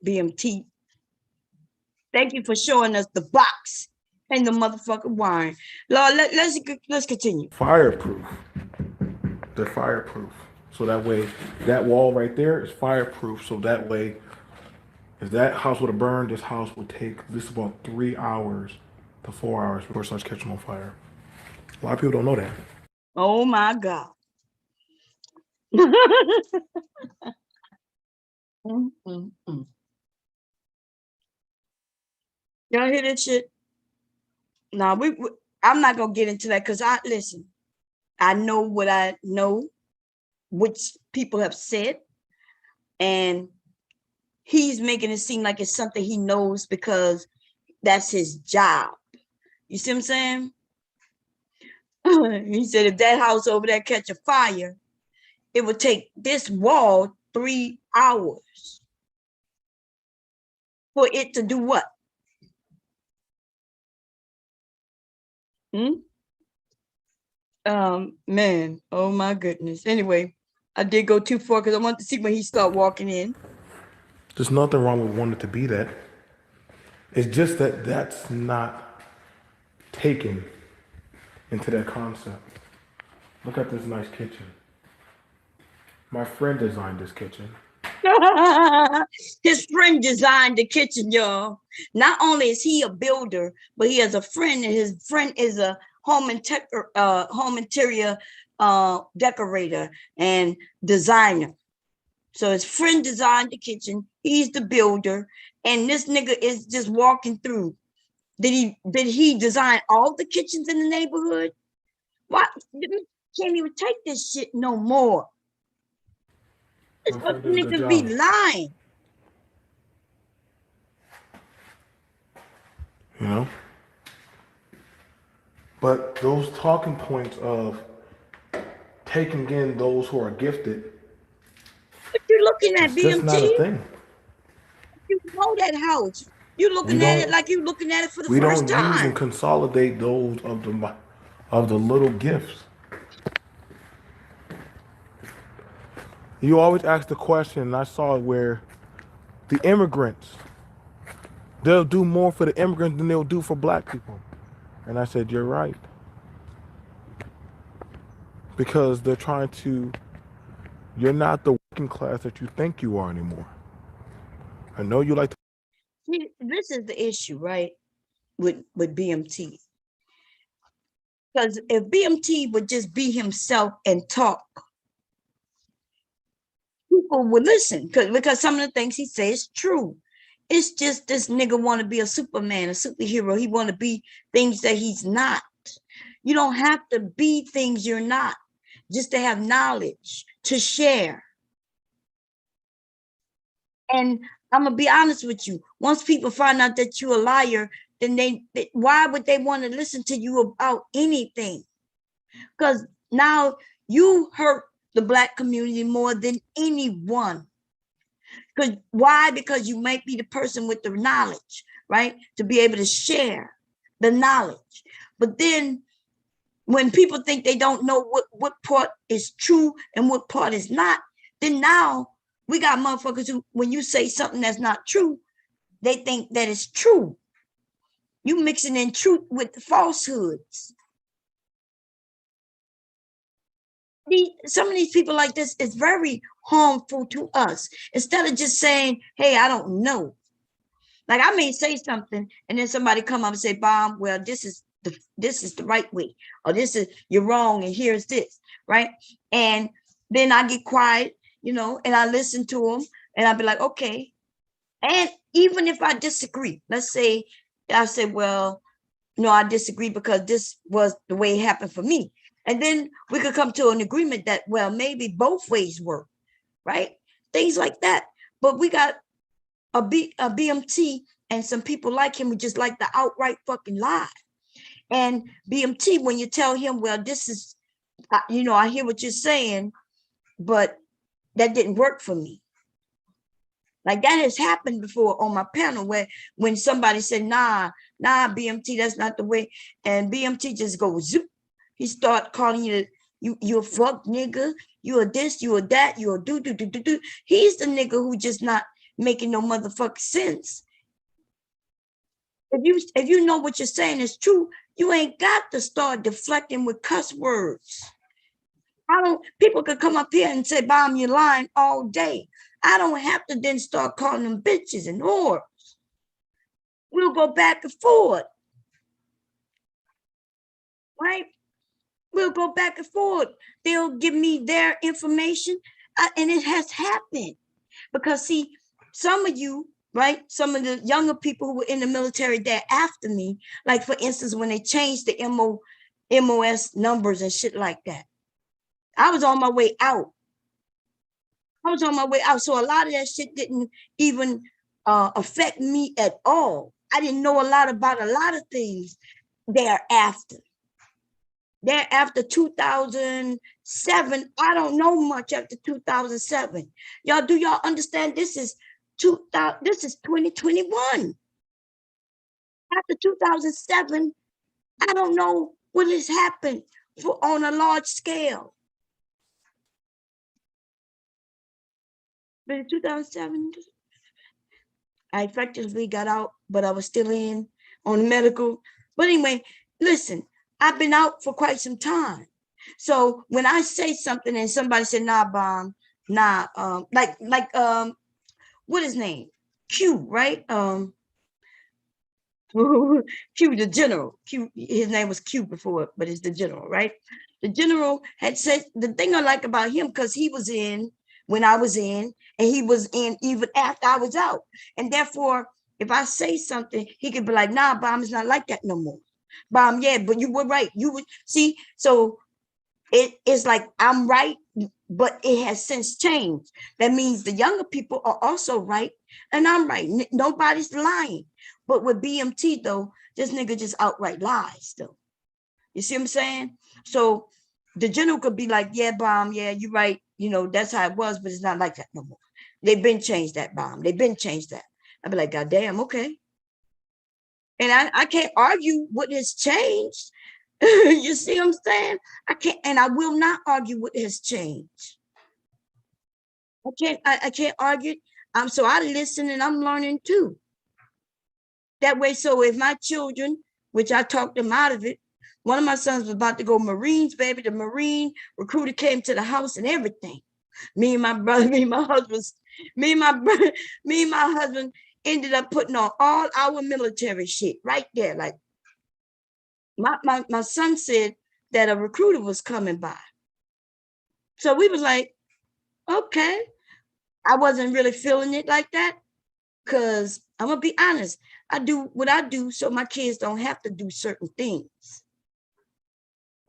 [SPEAKER 2] BMT. Thank you for showing us the box and the motherfucking wiring. Lord, let's continue.
[SPEAKER 1] Fireproof. They're fireproof. So that way, that wall right there is fireproof. So that way, if that house would have burned, this house would take this about 3 hours to 4 hours before it starts catching on fire. A lot of people don't know that.
[SPEAKER 2] Oh my God. Mm, mm, mm. Y'all hear that shit? Now I'm not gonna get into that because I listen. I know what I know, which people have said, and he's making it seem like it's something he knows because that's his job. You see what I'm saying? He said if that house over there catch a fire, it would take this wall 3 hours for it to do what? Hmm? Man, oh my goodness. Anyway, I did go too far because I wanted to see when he start walking in.
[SPEAKER 1] There's nothing wrong with wanting to be that. It's just that that's not taken into that concept. Look at this nice kitchen. My friend designed this kitchen.
[SPEAKER 2] His friend designed the kitchen, y'all. Not only is he a builder, but he has a friend, and his friend is a home interior decorator and designer. So his friend designed the kitchen. He's the builder, and this nigga is just walking through. Did he design all the kitchens in the neighborhood? Why can't even take this shit no more? This
[SPEAKER 1] My friend
[SPEAKER 2] fucking
[SPEAKER 1] did a good
[SPEAKER 2] niggas be
[SPEAKER 1] job.
[SPEAKER 2] lying.
[SPEAKER 1] You know? But those talking points of taking in those who are gifted,
[SPEAKER 2] But you're looking at
[SPEAKER 1] it's just not a
[SPEAKER 2] BMT.
[SPEAKER 1] thing.
[SPEAKER 2] You know that house. You're
[SPEAKER 1] We
[SPEAKER 2] looking at it
[SPEAKER 1] don't
[SPEAKER 2] like you're looking at it for the
[SPEAKER 1] we
[SPEAKER 2] first
[SPEAKER 1] don't use and
[SPEAKER 2] time.
[SPEAKER 1] consolidate those of the little gifts. You always ask the question, and I saw it where the immigrants, they'll do more for the immigrants than they'll do for black people. And I said, you're right. Because they're trying to, you're not the working class that you think you are anymore. I know you like to.
[SPEAKER 2] See, this is the issue, right? With BMT. Because if BMT would just be himself and talk, people would listen. Because some of the things he says is true. It's just this nigga want to be a Superman, a superhero. He want to be things that he's not. You don't have to be things you're not, just to have knowledge to share. And I'm gonna be honest with you. Once people find out that you're a liar, then why would they want to listen to you about anything? Because now you hurt the black community more than anyone. Because why? Because you might be the person with the knowledge, right? To be able to share the knowledge. But then when people think they don't know what part is true and what part is not, then now we got motherfuckers who, when you say something that's not true, they think that it's true. You mixing in truth with falsehoods. Some of these people like this is very harmful to us. Instead of just saying, hey, I don't know. Like I may say something and then somebody come up and say, Bob, well, this is the right way, or this is you're wrong, and here's this, right? And then I get quiet, and I listen to them, and I'll be like, okay. And even if I disagree, let's say I said, well, no, I disagree because this was the way it happened for me. And then we could come to an agreement that, well, maybe both ways work, right? Things like that. But we got a BMT and some people like him who just like the outright fucking lie. And BMT, when you tell him, well, this is, I hear what you're saying, but that didn't work for me. Like that has happened before on my panel where when somebody said, nah, BMT, that's not the way. And BMT just goes, zoop. He start calling you a fuck nigga, you a this, you a that, you a do. He's the nigga who just not making no motherfucking sense. If you know what you're saying is true, you ain't got to start deflecting with cuss words. People could come up here and say, Bomb, you're lying all day. I don't have to then start calling them bitches and whores. We'll go back and forth, right? We'll go back and forth. They'll give me their information, and it has happened. Because see, some of you, right, some of the younger people who were in the military there after me, like for instance, when they changed the MOS numbers and shit like that, I was on my way out. So a lot of that shit didn't even affect me at all. I didn't know a lot about a lot of things thereafter. Thereafter 2007, I don't know much after 2007. Y'all, do y'all understand this is 2021. After 2007, I don't know what has happened on a large scale. But in 2007, I effectively got out, but I was still in on medical. But anyway, listen, I've been out for quite some time. So when I say something and somebody said, nah, Bomb, nah, what his name? Q, right? Q, the general. Q, his name was Q before, but it's the general, right? The general had said, the thing I like about him, because he was in when I was in, and he was in even after I was out. And therefore, if I say something, he could be like, nah, Bomb, is not like that no more. Bomb, yeah, but you were right. You would see, so it's like I'm right, but it has since changed. That means the younger people are also right, and I'm right. Nobody's lying. But with BMT, though, this nigga just outright lies, though. You see what I'm saying? So the general could be like, yeah, Bomb, yeah, you're right. You know, that's how it was, but it's not like that no more. They've been changed that, Bomb. They've been changed that. I'd be like, God damn, okay. And I can't argue what has changed. You see what I'm saying? I can't, and I will not argue what has changed. I can't argue. So I listen and I'm learning too. That way, so if my children, which I talked them out of it, one of my sons was about to go Marines, baby. The Marine recruiter came to the house and everything. Me and my brother, me and my husband, me and my husband ended up putting on all our military shit right there. Like my son said that a recruiter was coming by. So we was like, okay. I wasn't really feeling it like that, because I'm gonna be honest. I do what I do so my kids don't have to do certain things.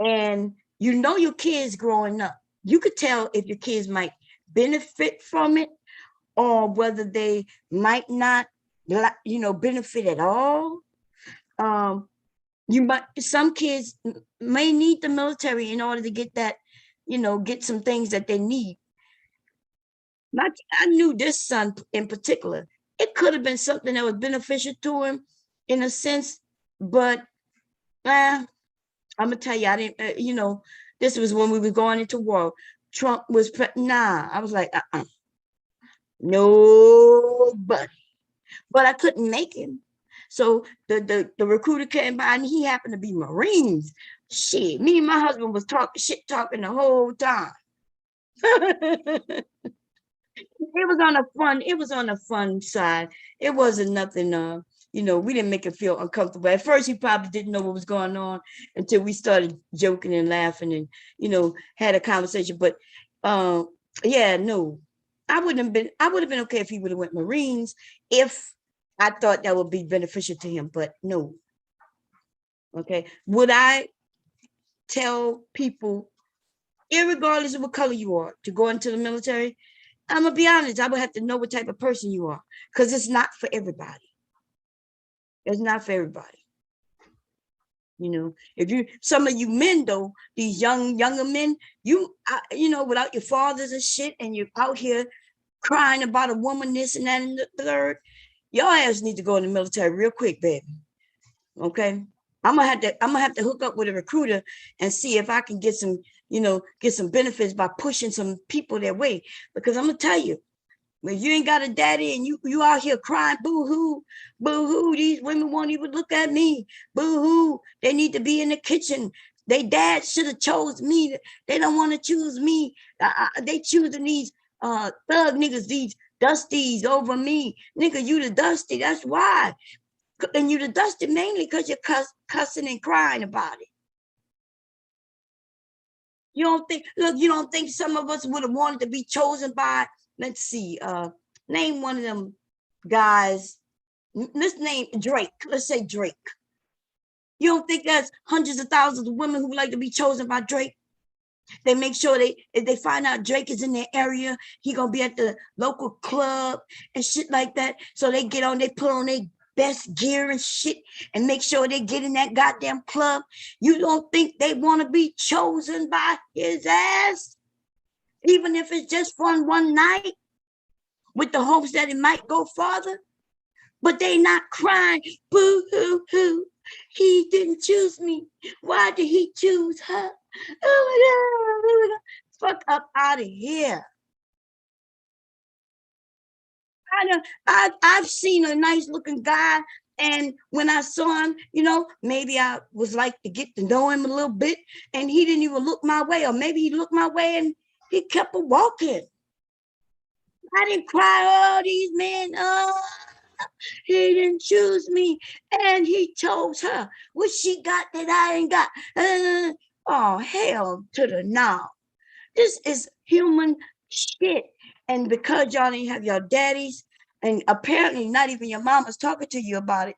[SPEAKER 2] And you know your kids growing up. You could tell if your kids might benefit from it or whether they might not, benefit at all. Some kids may need the military in order to get that, get some things that they need. I knew this son in particular. It could have been something that was beneficial to him in a sense, but I'm gonna tell you, I didn't. This was when we were going into war. Trump was I was like, nobody. But I couldn't make him. So the recruiter came by and he happened to be Marines. Shit, me and my husband was talking the whole time. It was on a fun side. It wasn't nothing, we didn't make it feel uncomfortable. At first, he probably didn't know what was going on until we started joking and laughing and, had a conversation. But yeah, no, I would have been okay if he would have went Marines if I thought that would be beneficial to him, but no. Okay. Would I tell people, irregardless of what color you are, to go into the military? I'm gonna be honest, I would have to know what type of person you are, because it's not for everybody. It's not for everybody. If some of you men though, these younger men, without your fathers and shit, and you're out here crying about a woman, this and that and the third, your ass need to go in the military real quick, baby. Okay. I'm gonna have to hook up with a recruiter and see if I can get some benefits by pushing some people their way. Because I'm gonna tell you, when you ain't got a daddy and you out here crying, boo-hoo, boo-hoo, these women won't even look at me, boo-hoo, they need to be in the kitchen. They dad should have chose me. They don't want to choose me. They choosing these thug niggas, these dusties over me. Nigga, you the dusty. That's why. And you the dusty mainly because you're cussing and crying about it. You don't think, look, you don't think some of us would have wanted to be chosen by, let's see, name one of them guys. Let's name Drake. Let's say Drake. You don't think there's hundreds of thousands of women who would like to be chosen by Drake? They make sure if they find out Drake is in their area, he gonna be at the local club and shit like that. So they put on their best gear and shit and make sure they get in that goddamn club. You don't think they want to be chosen by his ass? Even if it's just for one night with the hopes that it might go farther? But they not crying, boo hoo hoo. He didn't choose me. Why did he choose her? Oh my God. Fuck up out of here. I've seen a nice looking guy, and when I saw him, maybe I was like to get to know him a little bit, and he didn't even look my way, or maybe he looked my way and he kept walking. I didn't cry, oh, these men, oh, he didn't choose me, and he chose her. What she got that I ain't got? Oh, hell to the no. This is human shit. And because y'all didn't have your daddies, and apparently not even your mama's talking to you about it,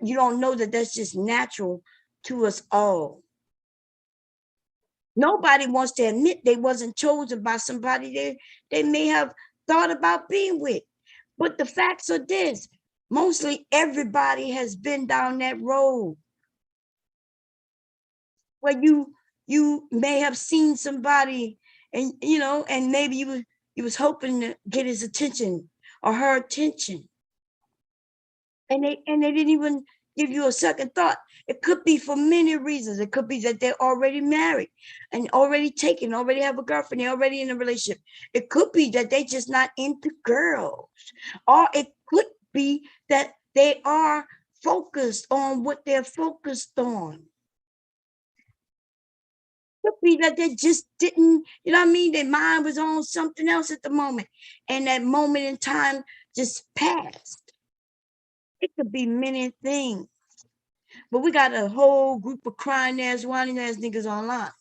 [SPEAKER 2] you don't know that that's just natural to us all. Nobody wants to admit they wasn't chosen by somebody they may have thought about being with. But the facts are this. Mostly everybody has been down that road where you may have seen somebody and and maybe you was hoping to get his attention or her attention. And they didn't even give you a second thought. It could be for many reasons. It could be that they're already married and already taken, already have a girlfriend, they're already in a relationship. It could be that they just not into girls. Or it could be that they are focused on what they're focused on. Could be that they just didn't, you know what I mean? Their mind was on something else at the moment. And that moment in time just passed. It could be many things. But we got a whole group of crying ass, whining ass niggas online.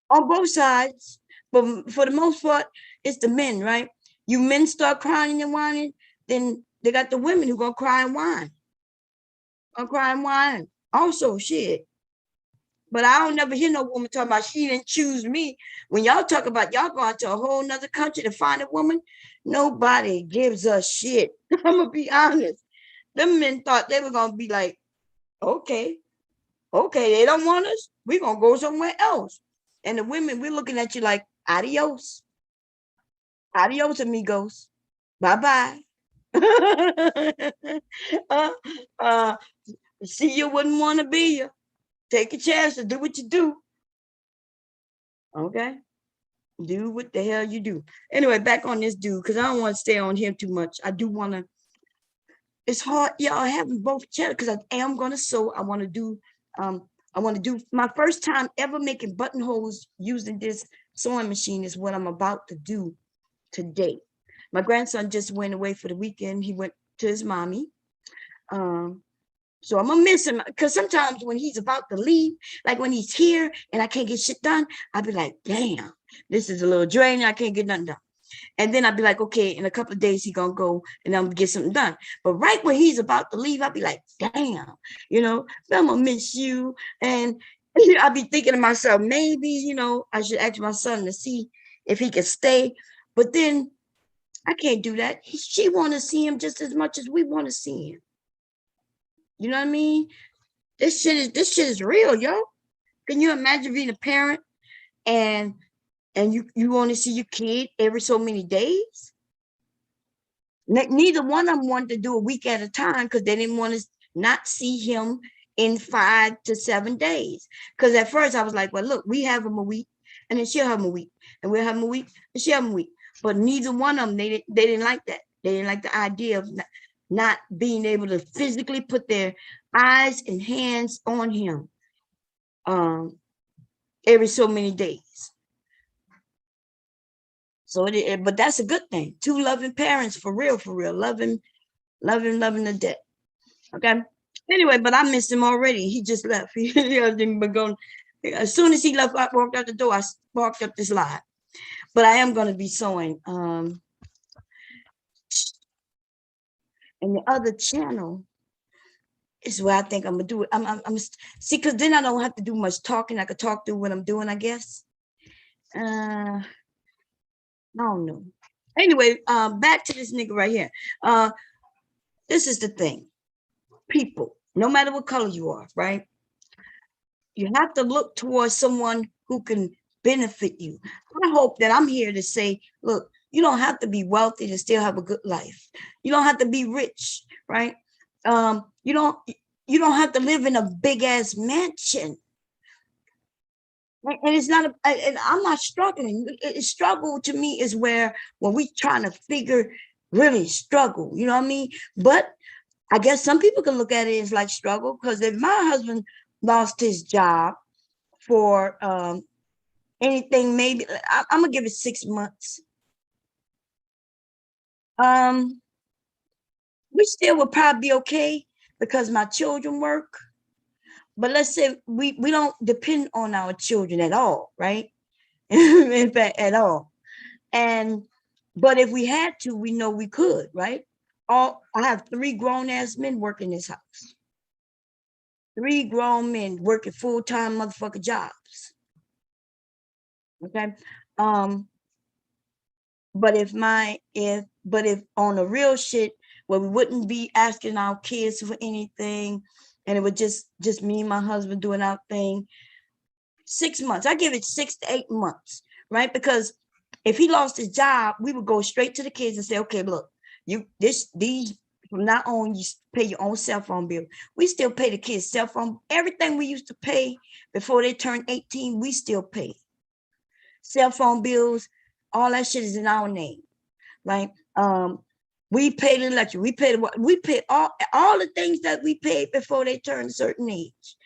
[SPEAKER 2] On both sides. But for the most part, it's the men, right? You men start crying and whining, then they got the women who gonna cry and whine. Gonna cry and whine. Also, shit. But I don't never hear no woman talking about she didn't choose me. When y'all talk about y'all going to a whole nother country to find a woman, nobody gives a shit. I'm gonna be honest. Them men thought they were gonna be like, okay, they don't want us. We're gonna go somewhere else. And the women, we're looking at you like, adios. Adios, amigos. Bye-bye. See you wouldn't want to be you. Take a chance to do what you do. Okay? Do what the hell you do. Anyway, back on this dude, because I don't want to stay on him too much. I do want to, it's hard, y'all having both chat because I am going to sew. I want to do my first time ever making buttonholes using this sewing machine is what I'm about to do today. My grandson just went away for the weekend. He went to his mommy. So I'm gonna miss him because sometimes when he's about to leave, like when he's here and I can't get shit done, I'll be like, damn, this is a little draining. I can't get nothing done. And then I'll be like, okay, in a couple of days, he's gonna go and I'm gonna get something done. But right when he's about to leave, I'll be like, damn, I'm gonna miss you. And I'll be thinking to myself, maybe, I should ask my son to see if he can stay. But then I can't do that. She wanna see him just as much as we wanna see him. You know what I mean? This shit is real, yo. Can you imagine being a parent and you want to see your kid every so many days? Neither one of them wanted to do a week at a time because they didn't want to not see him in 5 to 7 days. Because at first I was like, well, look, we have him a week and then she'll have him a week and we'll have him a week and she'll have him a week. But neither one of them, they didn't like that. They didn't like the idea of not being able to physically put their eyes and hands on him. every so many days. So but that's a good thing. 2 loving parents, for real, loving to death. Okay. Anyway, but I missed him already. He just left. He hasn't been going. As soon as he left, I walked out the door. I sparked up this live. But I am going to be sewing. And the other channel is where I think I'm gonna do it. I'm see, because then I don't have to do much talking. I could talk through what I'm doing, I guess. I don't know. Anyway, back to this nigga right here. This is the thing. People, no matter what color you are, right? You have to look towards someone who can benefit you. I hope that I'm here to say, look, you don't have to be wealthy to still have a good life. You don't have to be rich, right? You don't have to live in a big ass mansion. And it's not, and I'm not struggling. Struggle to me is where when we trying to really struggle, you know what I mean? But I guess some people can look at it as like struggle, because if my husband lost his job for anything, maybe I'm gonna give it 6 months. We still would probably be okay because my children work. But let's say we don't depend on our children at all, right? In fact, at all. But if we had to, we know we could, right? I have 3 grown-ass men working this house. 3 grown men working full-time motherfucking jobs. Okay. But if on the real shit, where we wouldn't be asking our kids for anything, and it would just me and my husband doing our thing, 6 months. I give it 6 to 8 months, right? Because if he lost his job, we would go straight to the kids and say, okay, look, these from now on, you pay your own cell phone bill. We still pay the kids' cell phone. Everything we used to pay before they turned 18, we still pay. Cell phone bills, all that shit is in our name, right? We pay the electric. We pay all the things that we paid before they turned a certain age.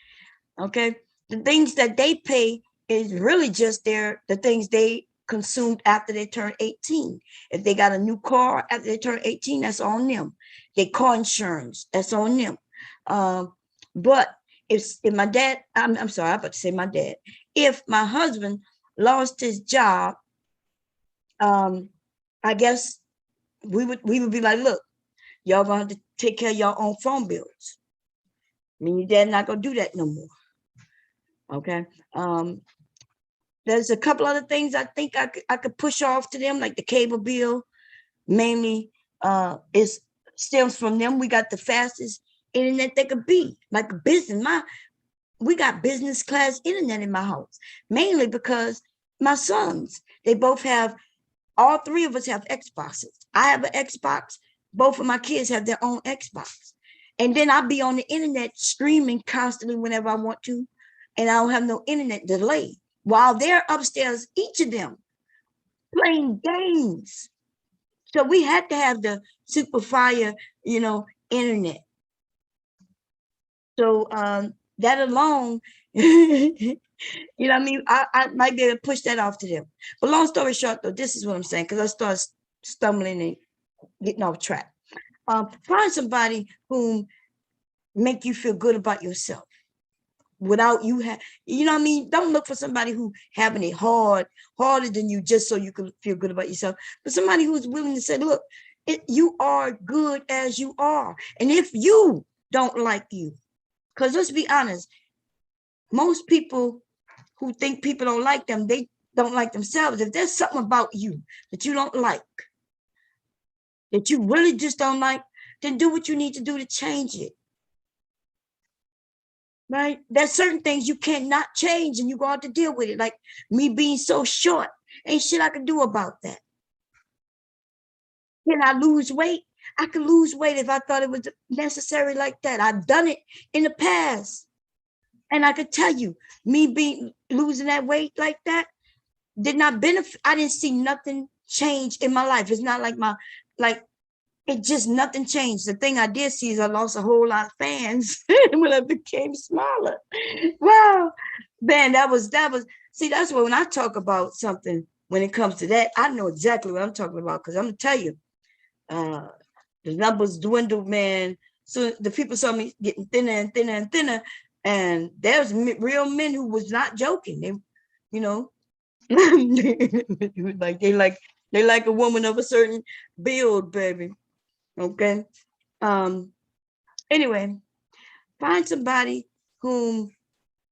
[SPEAKER 2] Okay, the things that they pay is really just the things they consumed after they turned 18. If they got a new car after they turned 18, that's on them. Their car insurance, that's on them. But if my dad, I'm sorry, I'm about to say my dad. If my husband lost his job, I guess we would be like, look, y'all gonna have to take care of your own phone bills. I mean, your dad not gonna do that no more. Okay. There's a couple other things I think I could push off to them, like the cable bill. Mainly, it stems from them. We got the fastest internet that could be, like a business. We got business class internet in my house, mainly because my sons, they both have, all 3 of us have Xboxes. I have an Xbox. Both of my kids have their own Xbox. And then I'll be on the internet streaming constantly whenever I want to. And I don't have no internet delay while they're upstairs, each of them playing games. So we had to have the super fire, internet. So that alone, you know what I mean? I might be able to push that off to them. But long story short, though, this is what I'm saying, because I started stumbling and getting off track. Find somebody who make you feel good about yourself without you you know what I mean? Don't look for somebody who having it harder than you just so you can feel good about yourself. But somebody who's willing to say, look, you are good as you are. And if you don't like you, because let's be honest, most people who think people don't like them, they don't like themselves. If there's something about you that you don't like, that you really just don't like, then do what you need to do to change it. Right? There's certain things you cannot change and you got to deal with it. Like me being so short, ain't shit I can do about that. Can I lose weight? I can lose weight if I thought it was necessary like that. I've done it in the past. And I could tell you, me losing that weight like that did not benefit. I didn't see nothing change in my life. It's not like it just nothing changed. The thing I did see is I lost a whole lot of fans when I became smaller. Wow. Man, that was see, that's what when I talk about something when it comes to that, I know exactly what I'm talking about because I'm gonna tell you, uh the numbers dwindled, man. So the people saw me getting thinner and thinner and thinner, and there's real men who was not joking. They, you know, like they like a woman of a certain build, baby. Okay. Um. Anyway, find somebody whom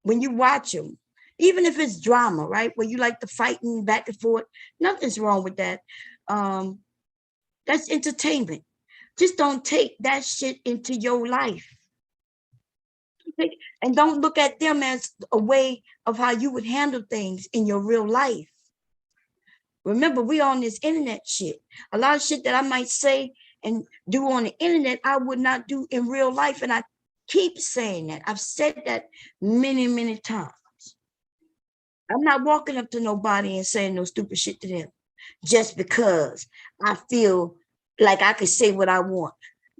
[SPEAKER 2] when you watch them, even if it's drama, right, where you like the fighting back and forth, nothing's wrong with that. Um, that's entertainment. Just don't take that shit into your life. And don't look at them as a way of how you would handle things in your real life. Remember, we on this internet shit. A lot of shit that I might say and do on the internet, I would not do in real life. And I keep saying that. I've said that many, many times. I'm not walking up to nobody and saying no stupid shit to them just because I feel like I could say what I want.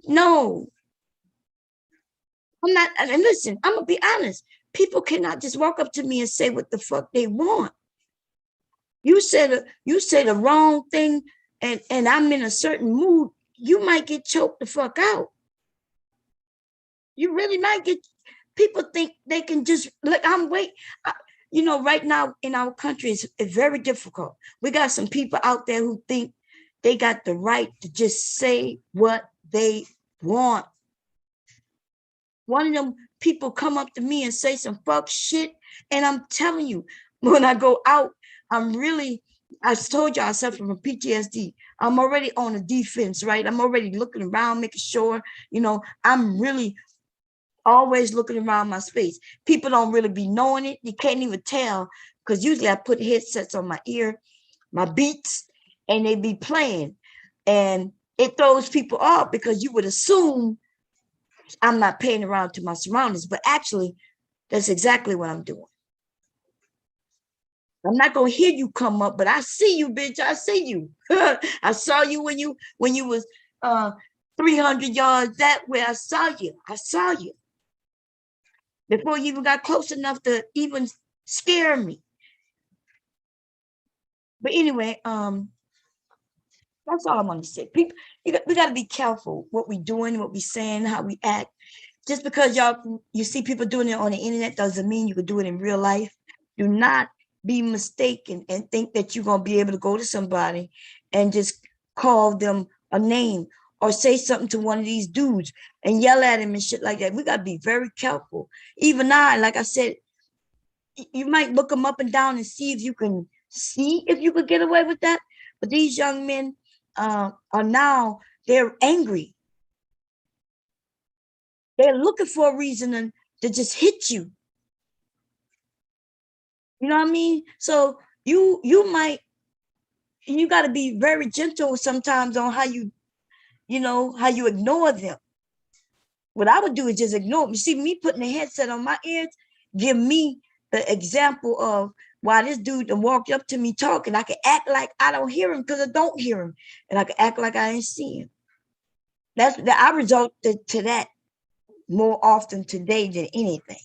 [SPEAKER 2] No, I'm not. And listen, I'm gonna be honest. People cannot just walk up to me and say what the fuck they want. You say the wrong thing, and I'm in a certain mood. You might get choked the fuck out. You really might get. People think they can just like I'm wait. You know, right now in our country, it's very difficult. We got some people out there who think they got the right to just say what they want. One of them people come up to me and say some fuck shit, and I'm telling you, when I go out, I'm really. I told you I suffer from PTSD. I'm already on the defense, right? I'm already looking around, making sure, I'm really always looking around my space. People don't really be knowing it. You can't even tell because usually I put headsets on my ear, my beats, and they be playing. And it throws people off because you would assume I'm not paying around to my surroundings, but actually, that's exactly what I'm doing. I'm not gonna hear you come up, but I see you, bitch. I see you. I saw you when you was 300 yards that way. I saw you. I saw you before you even got close enough to even scare me. But anyway, that's all I want to say. People, we got to be careful what we doing, what we saying, how we act. Just because you see people doing it on the internet doesn't mean you could do it in real life. Do not be mistaken and think that you're gonna be able to go to somebody and just call them a name or say something to one of these dudes and yell at him and shit like that. We gotta be very careful. Even I, like I said, you might look them up and down and see if you could get away with that. But these young men are now they're angry. They're looking for a reason to just hit you. You know what I mean? So you got to be very gentle sometimes on how how you ignore them. What I would do is just ignore them. You see, me putting a headset on my ears give me the example of why this dude walked up to me talking. I can act like I don't hear him because I don't hear him, and I can act like I ain't see him. I result to that more often today than anything.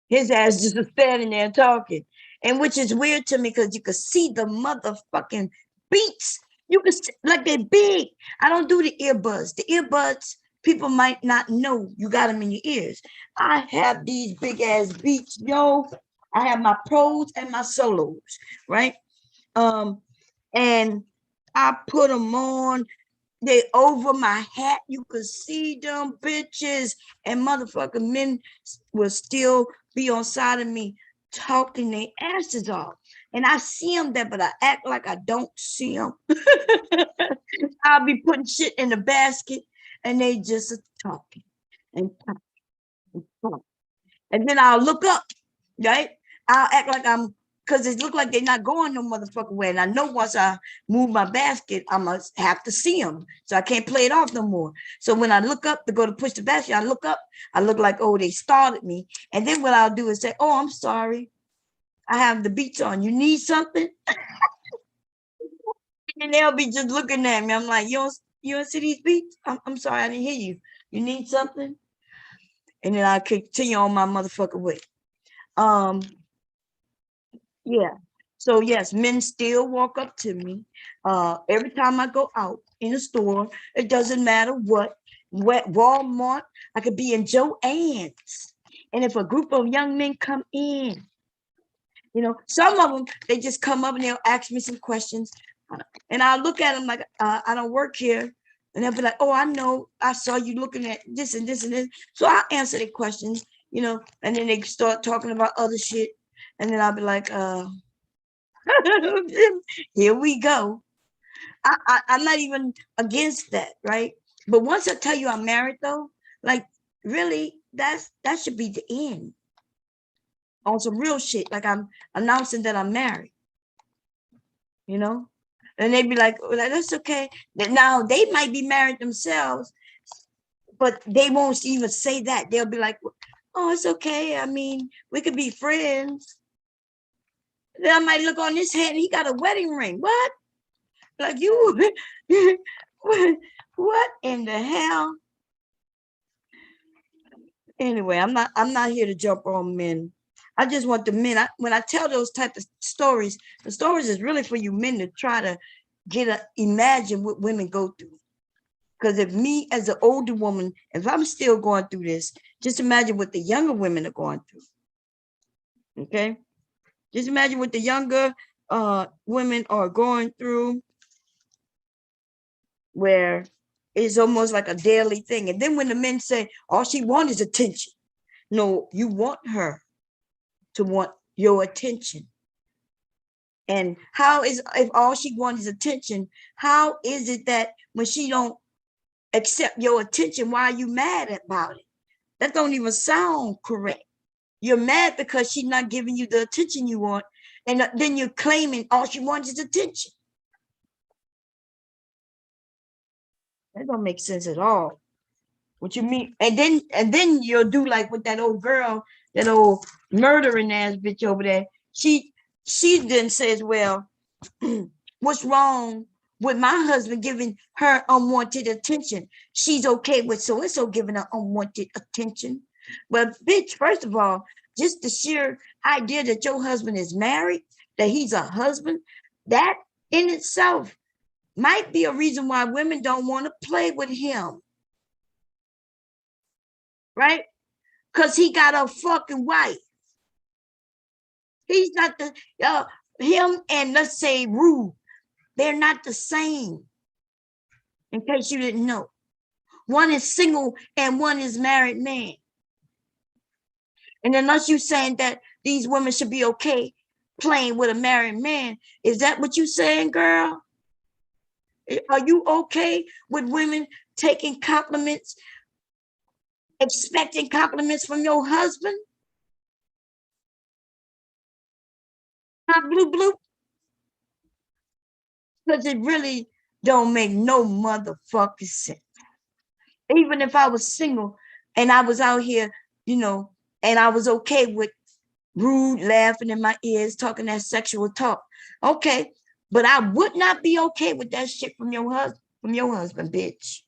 [SPEAKER 2] His ass just was standing there talking, and which is weird to me because you could see the motherfucking beats. You could see, like they're big. I don't do the earbuds. The earbuds, people might not know you got them in your ears. I have these big ass beats, yo. I have my pros and my solos, right? And I put them on. They over my hat. You could see them bitches, and motherfucking men will still be on side of me talking their asses off. And I see them there, but I act like I don't see them. I'll be putting shit in the basket, and they just talking and talking and talking. And then I'll look up, right? I'll act like I'm, because it look like they're not going no motherfucking way. And I know once I move my basket, I must have to see them. So I can't play it off no more. So when I look up to go to push the basket, I look up, I look like, oh, they started me. And then what I'll do is say, oh, I'm sorry. I have the beats on. You need something? And they'll be just looking at me. I'm like, you don't see these beats? I'm sorry, I didn't hear you. You need something? And then I continue on my motherfucking way. Um, yeah. So yes, men still walk up to me. Every time I go out in a store, it doesn't matter what Walmart, I could be in Joann's. And if a group of young men come in, some of them, they just come up and they'll ask me some questions. And I'll look at them like, I don't work here. And they'll be like, oh, I know, I saw you looking at this and this and this. So I'll answer their questions, and then they start talking about other shit. And then I'll be like, here we go. I'm not even against that, right? But once I tell you I'm married, though, like, really, that should be the end on some real shit. Like, I'm announcing that I'm married, you know? And they'd be like, well, that's okay. Now, they might be married themselves, but they won't even say that. They'll be like, oh, it's okay. I mean, we could be friends. Then I might look on his hand, he got a wedding ring. What? Like, you, what in the hell? Anyway, I'm not here to jump on men. I just want the men. When I tell those type of stories, the stories is really for you men to try to imagine what women go through. Because if me as an older woman, if I'm still going through this, just imagine what the younger women are going through. Okay, just imagine what the younger women are going through, where it's almost like a daily thing. And then when the men say, all she wants is attention. No, you want her to want your attention. And if all she wants is attention, how is it that when she don't accept your attention, why are you mad about it? That don't even sound correct. You're mad because she's not giving you the attention you want. And then you're claiming all she wants is attention. That don't make sense at all. What you mean? And then you'll do like with that old girl, that old murdering ass bitch over there. She then says, well, what's wrong with my husband giving her unwanted attention? She's okay with so-and-so giving her unwanted attention. But bitch, first of all, just the sheer idea that your husband is married, that he's a husband, that in itself might be a reason why women don't want to play with him. Right? Because he got a fucking wife. He's not him and let's say Rue, they're not the same. In case you didn't know. One is single and one is married man. And unless you're saying that these women should be okay playing with a married man, is that what you're saying, girl? Are you okay with women taking compliments, expecting compliments from your husband? Blue, blue. Because it really don't make no motherfucking sense. Even if I was single and I was out here, and I was okay with rude laughing in my ears, talking that sexual talk. Okay. But I would not be okay with that shit from your husband, bitch.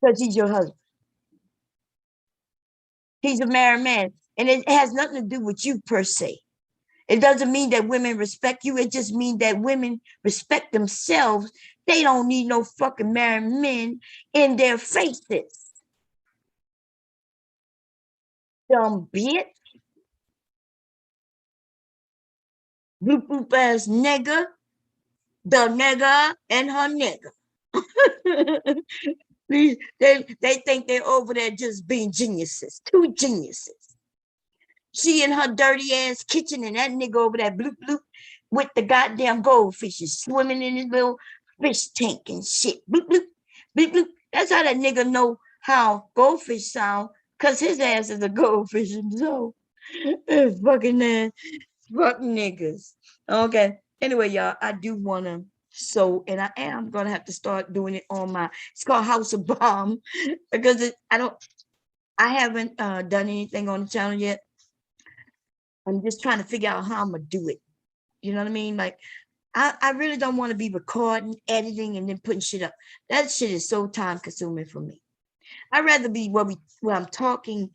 [SPEAKER 2] Because he's your husband. He's a married man. And it has nothing to do with you per se. It doesn't mean that women respect you. It just means that women respect themselves. They don't need no fucking married men in their faces. Dumb bitch. Bloop bloop ass nigga. The nigga and her nigga. they think they're over there just being geniuses. Two geniuses. She in her dirty ass kitchen and that nigga over there bloop bloop with the goddamn goldfishes swimming in his little fish tank and shit. Bloop bloop, bloop bloop. That's how that nigga know how goldfish sound, cause his ass is a goldfish himself. Fucking fuck niggas. Okay. Anyway, y'all, I do wanna and I am gonna have to start doing it on it's called House of Bomb, because I haven't done anything on the channel yet. I'm just trying to figure out how I'm gonna do it. You know what I mean? Like, I really don't want to be recording, editing, and then putting shit up. That shit is so time consuming for me. I'd rather be where I'm talking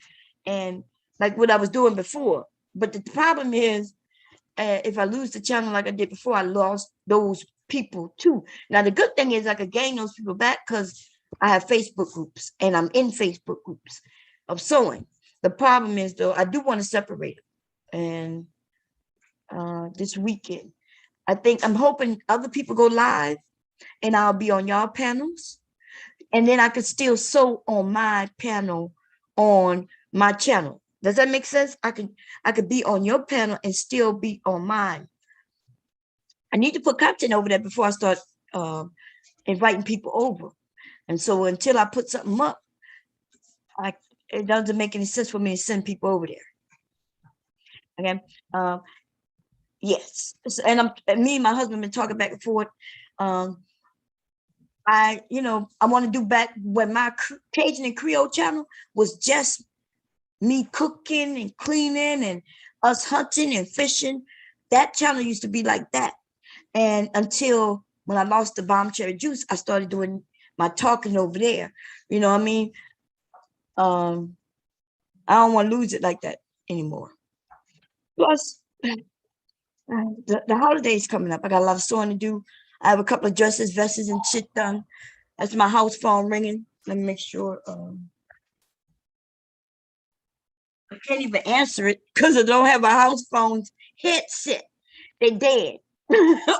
[SPEAKER 2] and like what I was doing before. But the problem is, if I lose the channel like I did before, I lost those people too. Now the good thing is I could gain those people back because I have Facebook groups and I'm in Facebook groups of sewing. The problem is though, I do want to separate them. And this weekend, I'm hoping other people go live and I'll be on y'all panels. And then I could still sew on my panel on my channel. Does that make sense? I could be on your panel and still be on mine. I need to put content over there before I start inviting people over. And so until I put something up, it doesn't make any sense for me to send people over there. Okay. Yes. And me and my husband been talking back and forth. I want to do back when my Cajun and Creole channel was just me cooking and cleaning and us hunting and fishing. That channel used to be like that. And until when I lost the bomb cherry juice, I started doing my talking over there. You know what I mean? I don't want to lose it like that anymore. Plus, the holidays coming up. I got a lot of sewing to do. I have a couple of dresses, vests, and shit done. That's my house phone ringing. Let me make sure. I can't even answer it because I don't have a house phone's headset. They dead.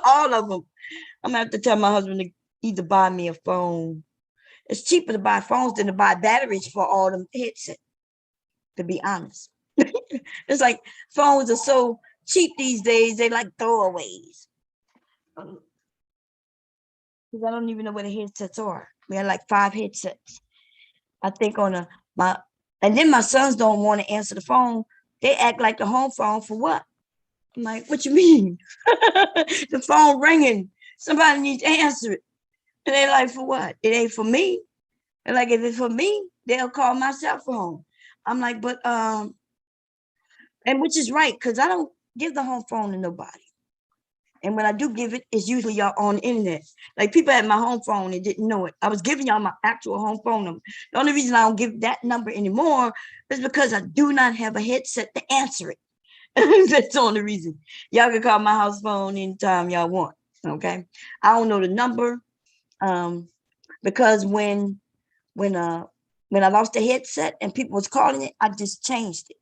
[SPEAKER 2] All of them. I'm gonna have to tell my husband to either buy me a phone. It's cheaper to buy phones than to buy batteries for all them headsets, to be honest. It's like phones are so cheap these days, they like throwaways. Because I don't even know where the headsets are. We had like 5 headsets. I think and then my sons don't want to answer the phone. They act like the home phone for what? I'm like, what you mean? The phone ringing. Somebody needs to answer it. And they're like, for what? It ain't for me. And like, if it's for me, they'll call my cell phone. I'm like, but and which is right, because I don't give the home phone to nobody. And when I do give it, it's usually y'all on the internet. Like people had my home phone and didn't know it. I was giving y'all my actual home phone number. The only reason I don't give that number anymore is because I do not have a headset to answer it. That's the only reason. Y'all can call my house phone anytime y'all want. Okay. I don't know the number. Because when I lost the headset and people was calling it, I just changed it.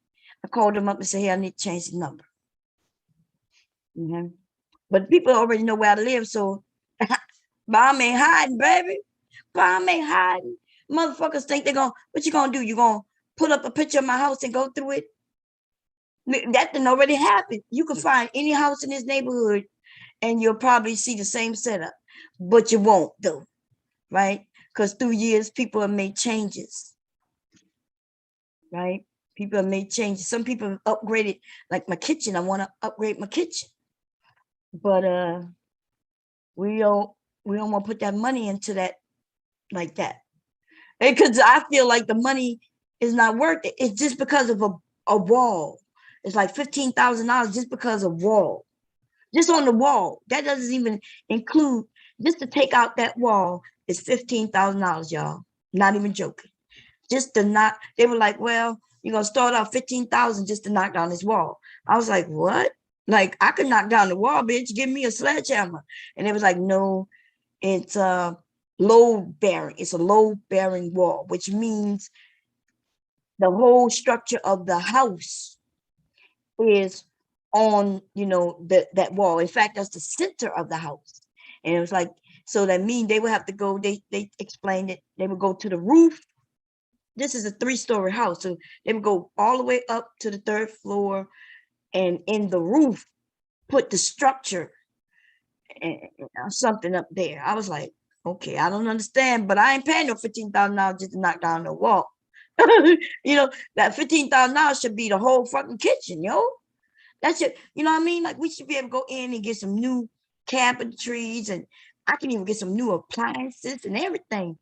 [SPEAKER 2] I called them up and said, hey, I need to change the number. Mm-hmm. But people already know where I live, so bomb ain't hiding, baby. Bomb ain't hiding. Motherfuckers think what you gonna do? You gonna put up a picture of my house and go through it? That didn't already happen. You can find any house in this neighborhood and you'll probably see the same setup, but you won't though, right? Because through years, people have made changes, right? People have made changes. Some people have upgraded, like my kitchen. I want to upgrade my kitchen. But we don't want to put that money into that like that. Because I feel like the money is not worth it. It's just because of a wall. It's like $15,000 just because of wall. Just on the wall. That doesn't even include, just to take out that wall is $15,000, y'all. Not even joking. Just to knock, they were like, well, you're gonna start off 15,000 just to knock down this wall. I was like, what? Like I could knock down the wall, bitch. Give me a sledgehammer. And it was like, no, it's load bearing. It's a load bearing wall, which means the whole structure of the house is on, that wall. In fact, that's the center of the house. And it was like, so that means they would have to go, they explained it, they would go to the roof. This is a 3-story house. So they would go all the way up to the 3rd floor and in the roof, put the structure and something up there. I was like, okay, I don't understand, but I ain't paying no $15,000 just to knock down the wall. That $15,000 should be the whole fucking kitchen, yo. That should, you know what I mean? Like we should be able to go in and get some new cabinetries, and I can even get some new appliances and everything.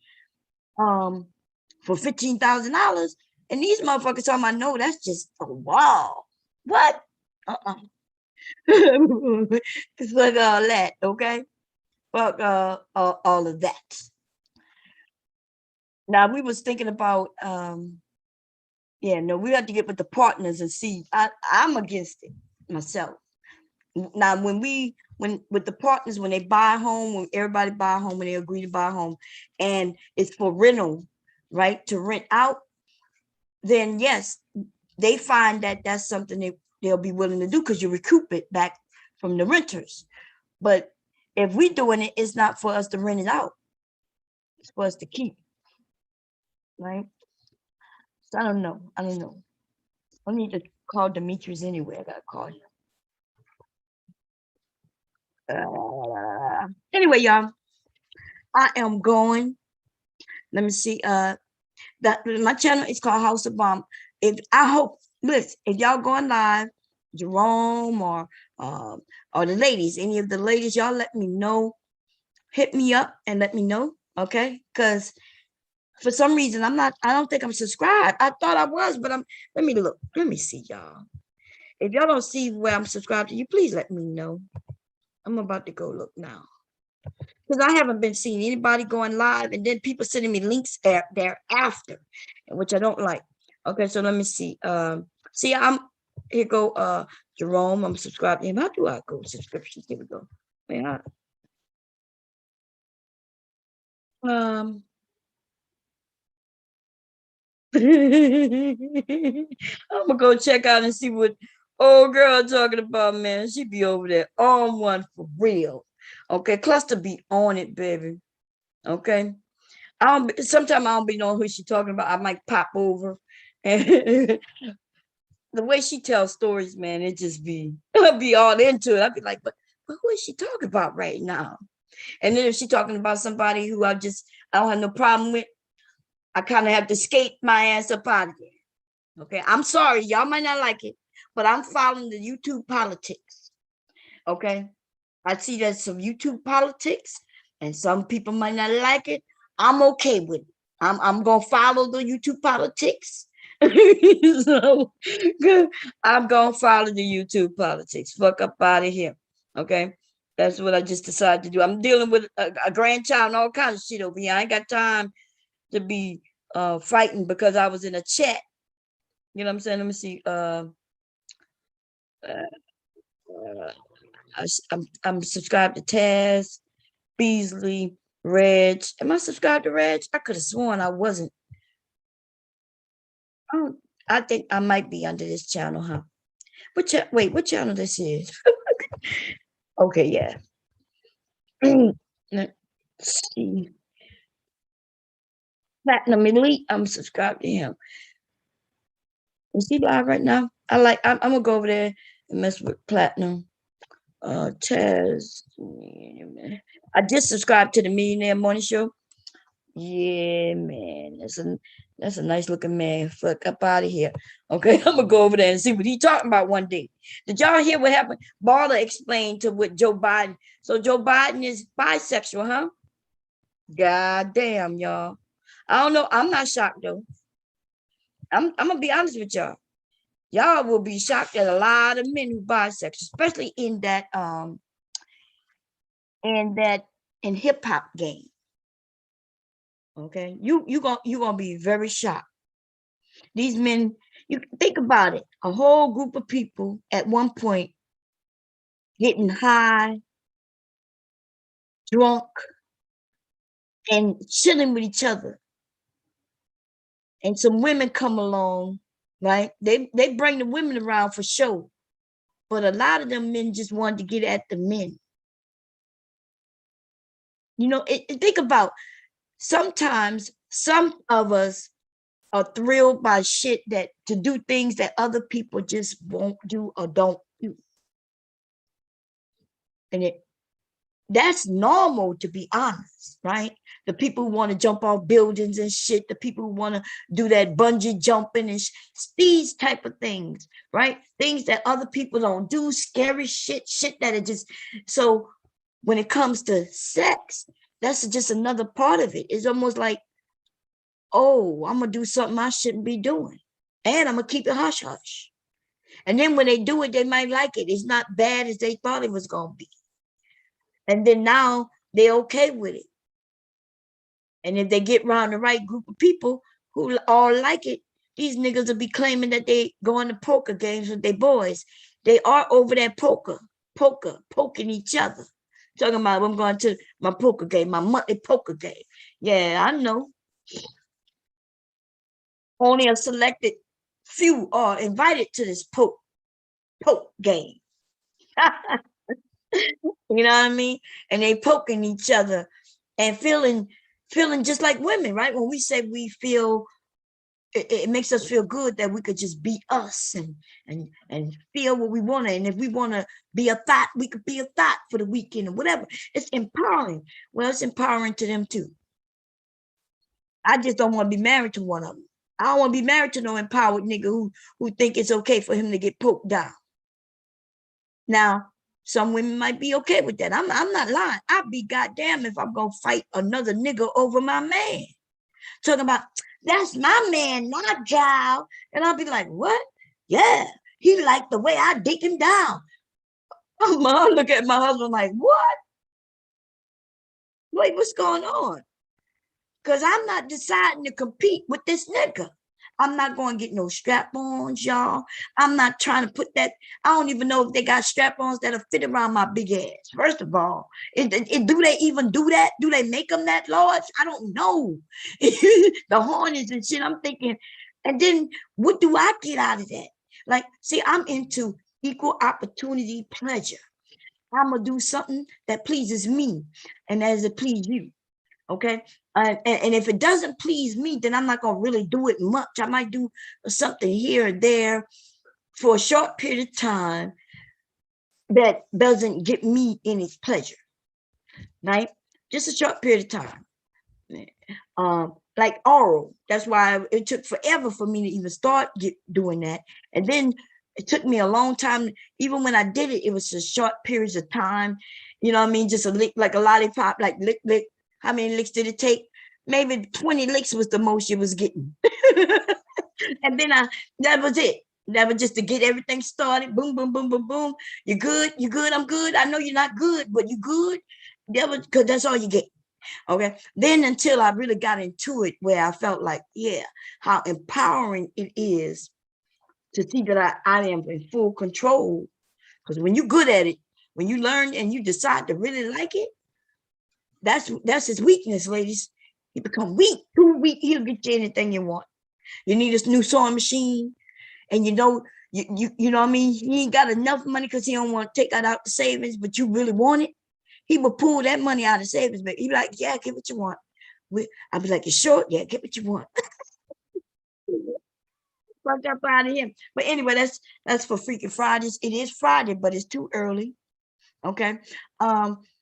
[SPEAKER 2] For $15,000, and these motherfuckers talking about, no, that's just a wall. What? It's like all that, okay? Fuck all of that. Now we was thinking about Yeah, no, we have to get with the partners and see. I'm against it myself. Now, when with the partners, when they buy a home, when everybody buy a home, when they agree to buy a home, and it's for rental, right, to rent out, then yes, they find that that's something they'll be willing to do because you recoup it back from the renters. But if we doing it, it's not for us to rent it out. It's for us to keep, right? So I don't know. I don't know. I need to call Demetrius anyway. I gotta call him. Anyway, y'all, I am going. Let me see. That my channel is called House of Bomb. If I hope, listen, if y'all going live, Jerome or the ladies, any of the ladies, y'all let me know. Hit me up and let me know, okay? Because for some reason I don't think I'm subscribed. I thought I was, but let me look. Let me see, y'all. If y'all don't see where I'm subscribed to you, please let me know. I'm about to go look now. Because I haven't been seeing anybody going live and then people sending me links thereafter, which I don't like. Okay, so let me see. See, here go Jerome. I'm subscribed to him. How do I go subscriptions? Here we go. Wait, I'm gonna go check out and see what old girl talking about, man. She be over there on one for real. Okay, cluster be on it, baby. Okay. Sometimes I don't be knowing who she talking about. I might pop over. And the way she tells stories, man, it just be I'll be all into it. I'll be like, but who is she talking about right now? And then if she talking about somebody who I don't have no problem with, I kind of have to skate my ass up out of there. Okay. I'm sorry, y'all might not like it, but I'm following the YouTube politics. Okay. I see there's some YouTube politics, and some people might not like it. I'm okay with it. I'm gonna follow the YouTube politics. So I'm gonna follow the YouTube politics. Fuck up out of here. Okay. That's what I just decided to do. I'm dealing with a grandchild and all kinds of shit over here. I ain't got time to be fighting because I was in a chat. You know what I'm saying? Let me see. I'm subscribed to Taz, Beasley, Reg. Am I subscribed to Reg? I could have sworn I wasn't. Oh, I think I might be under this channel, huh? Wait, what channel this is? Okay, yeah. Let's see. Platinum Elite. I'm subscribed to him. Is he live right now? I'm gonna go over there and mess with Platinum. Taz. I just subscribed to the Millionaire Morning Show. Yeah, man. That's a nice looking man. Fuck up out of here. Okay, I'm gonna go over there and see what he talking about one day. Did y'all hear what happened? Barla explained to what Joe Biden. So Joe Biden is bisexual, huh? God damn, y'all. I don't know. I'm not shocked though. I'm gonna be honest with y'all. Y'all will be shocked at a lot of men who bisexual, especially in that in hip hop game. Okay, you gonna be very shocked. These men, you think about it, a whole group of people at one point getting high, drunk, and chilling with each other. And some women come along, right? They bring the women around for show, but a lot of them men just wanted to get at the men. You know, think about sometimes some of us are thrilled by shit that to do things that other people just won't do or don't do. And that's normal, to be honest, right? The people who want to jump off buildings and shit, the people who want to do that bungee jumping and these type of things, right? Things that other people don't do, scary shit that it just, so when it comes to sex, that's just another part of it. It's almost like, oh, I'm gonna do something I shouldn't be doing, and I'm gonna keep it hush hush. And then when they do it, they might like it. It's not bad as they thought it was gonna be. And then now they're okay with it. And if they get around the right group of people who all like it, these niggas will be claiming that they going to poker games with their boys. They are over there poking each other. Talking about I'm going to my poker game, my monthly poker game. Yeah, I know. Only a selected few are invited to this poke game. You know what I mean? And they poking each other and feeling just like women, right? When we say we feel, it makes us feel good that we could just be us and feel what we want to. And if we want to be a thought, we could be a thought for the weekend or whatever. It's empowering. Well, it's empowering to them too. I just don't want to be married to one of them. I don't want to be married to no empowered nigga who think it's okay for him to get poked down. Now, some women might be okay with that. I'm not lying. I'd be goddamn if I'm gonna fight another nigga over my man. Talking about, that's my man, not child. And I'll be like, what? Yeah, he liked the way I dick him down. My mom look at my husband like, what? Wait, what's going on? Because I'm not deciding to compete with this nigga. I'm not going to get no strap-ons, y'all. I'm not trying to put that. I don't even know if they got strap-ons that'll fit around my big ass. First of all, do they even do that? Do they make them that large? I don't know. The harness and shit, I'm thinking. And then what do I get out of that? Like, see, I'm into equal opportunity pleasure. I'm going to do something that pleases me and as it please you. Okay. And if it doesn't please me, then I'm not going to really do it much. I might do something here and there for a short period of time that doesn't get me any pleasure, right? Just a short period of time. Like oral. That's why it took forever for me to even start doing that. And then it took me a long time. Even when I did it, it was just short periods of time. You know what I mean? Just a lick, like a lollipop, like lick. How many licks did it take? Maybe 20 licks was the most you was getting. And then that was it. That was just to get everything started. Boom, boom, boom, boom, boom. You good? You good? I'm good. I know you're not good, but you good. That was because that's all you get. Okay. Then until I really got into it, where I felt like, yeah, how empowering it is to see that I am in full control. Because when you're good at it, when you learn and you decide to really like it, that's his weakness, ladies. You become weak, too weak. He'll get you anything you want. You need a new sewing machine, and you know what I mean. He ain't got enough money because he don't want to take that out the savings, but you really want it. He will pull that money out of savings, but he be like, "Yeah, get what you want." I'll be like, "You short? Yeah, get what you want." Fuck up out of him. But anyway, that's for Freaking Fridays. It is Friday, but it's too early. Okay.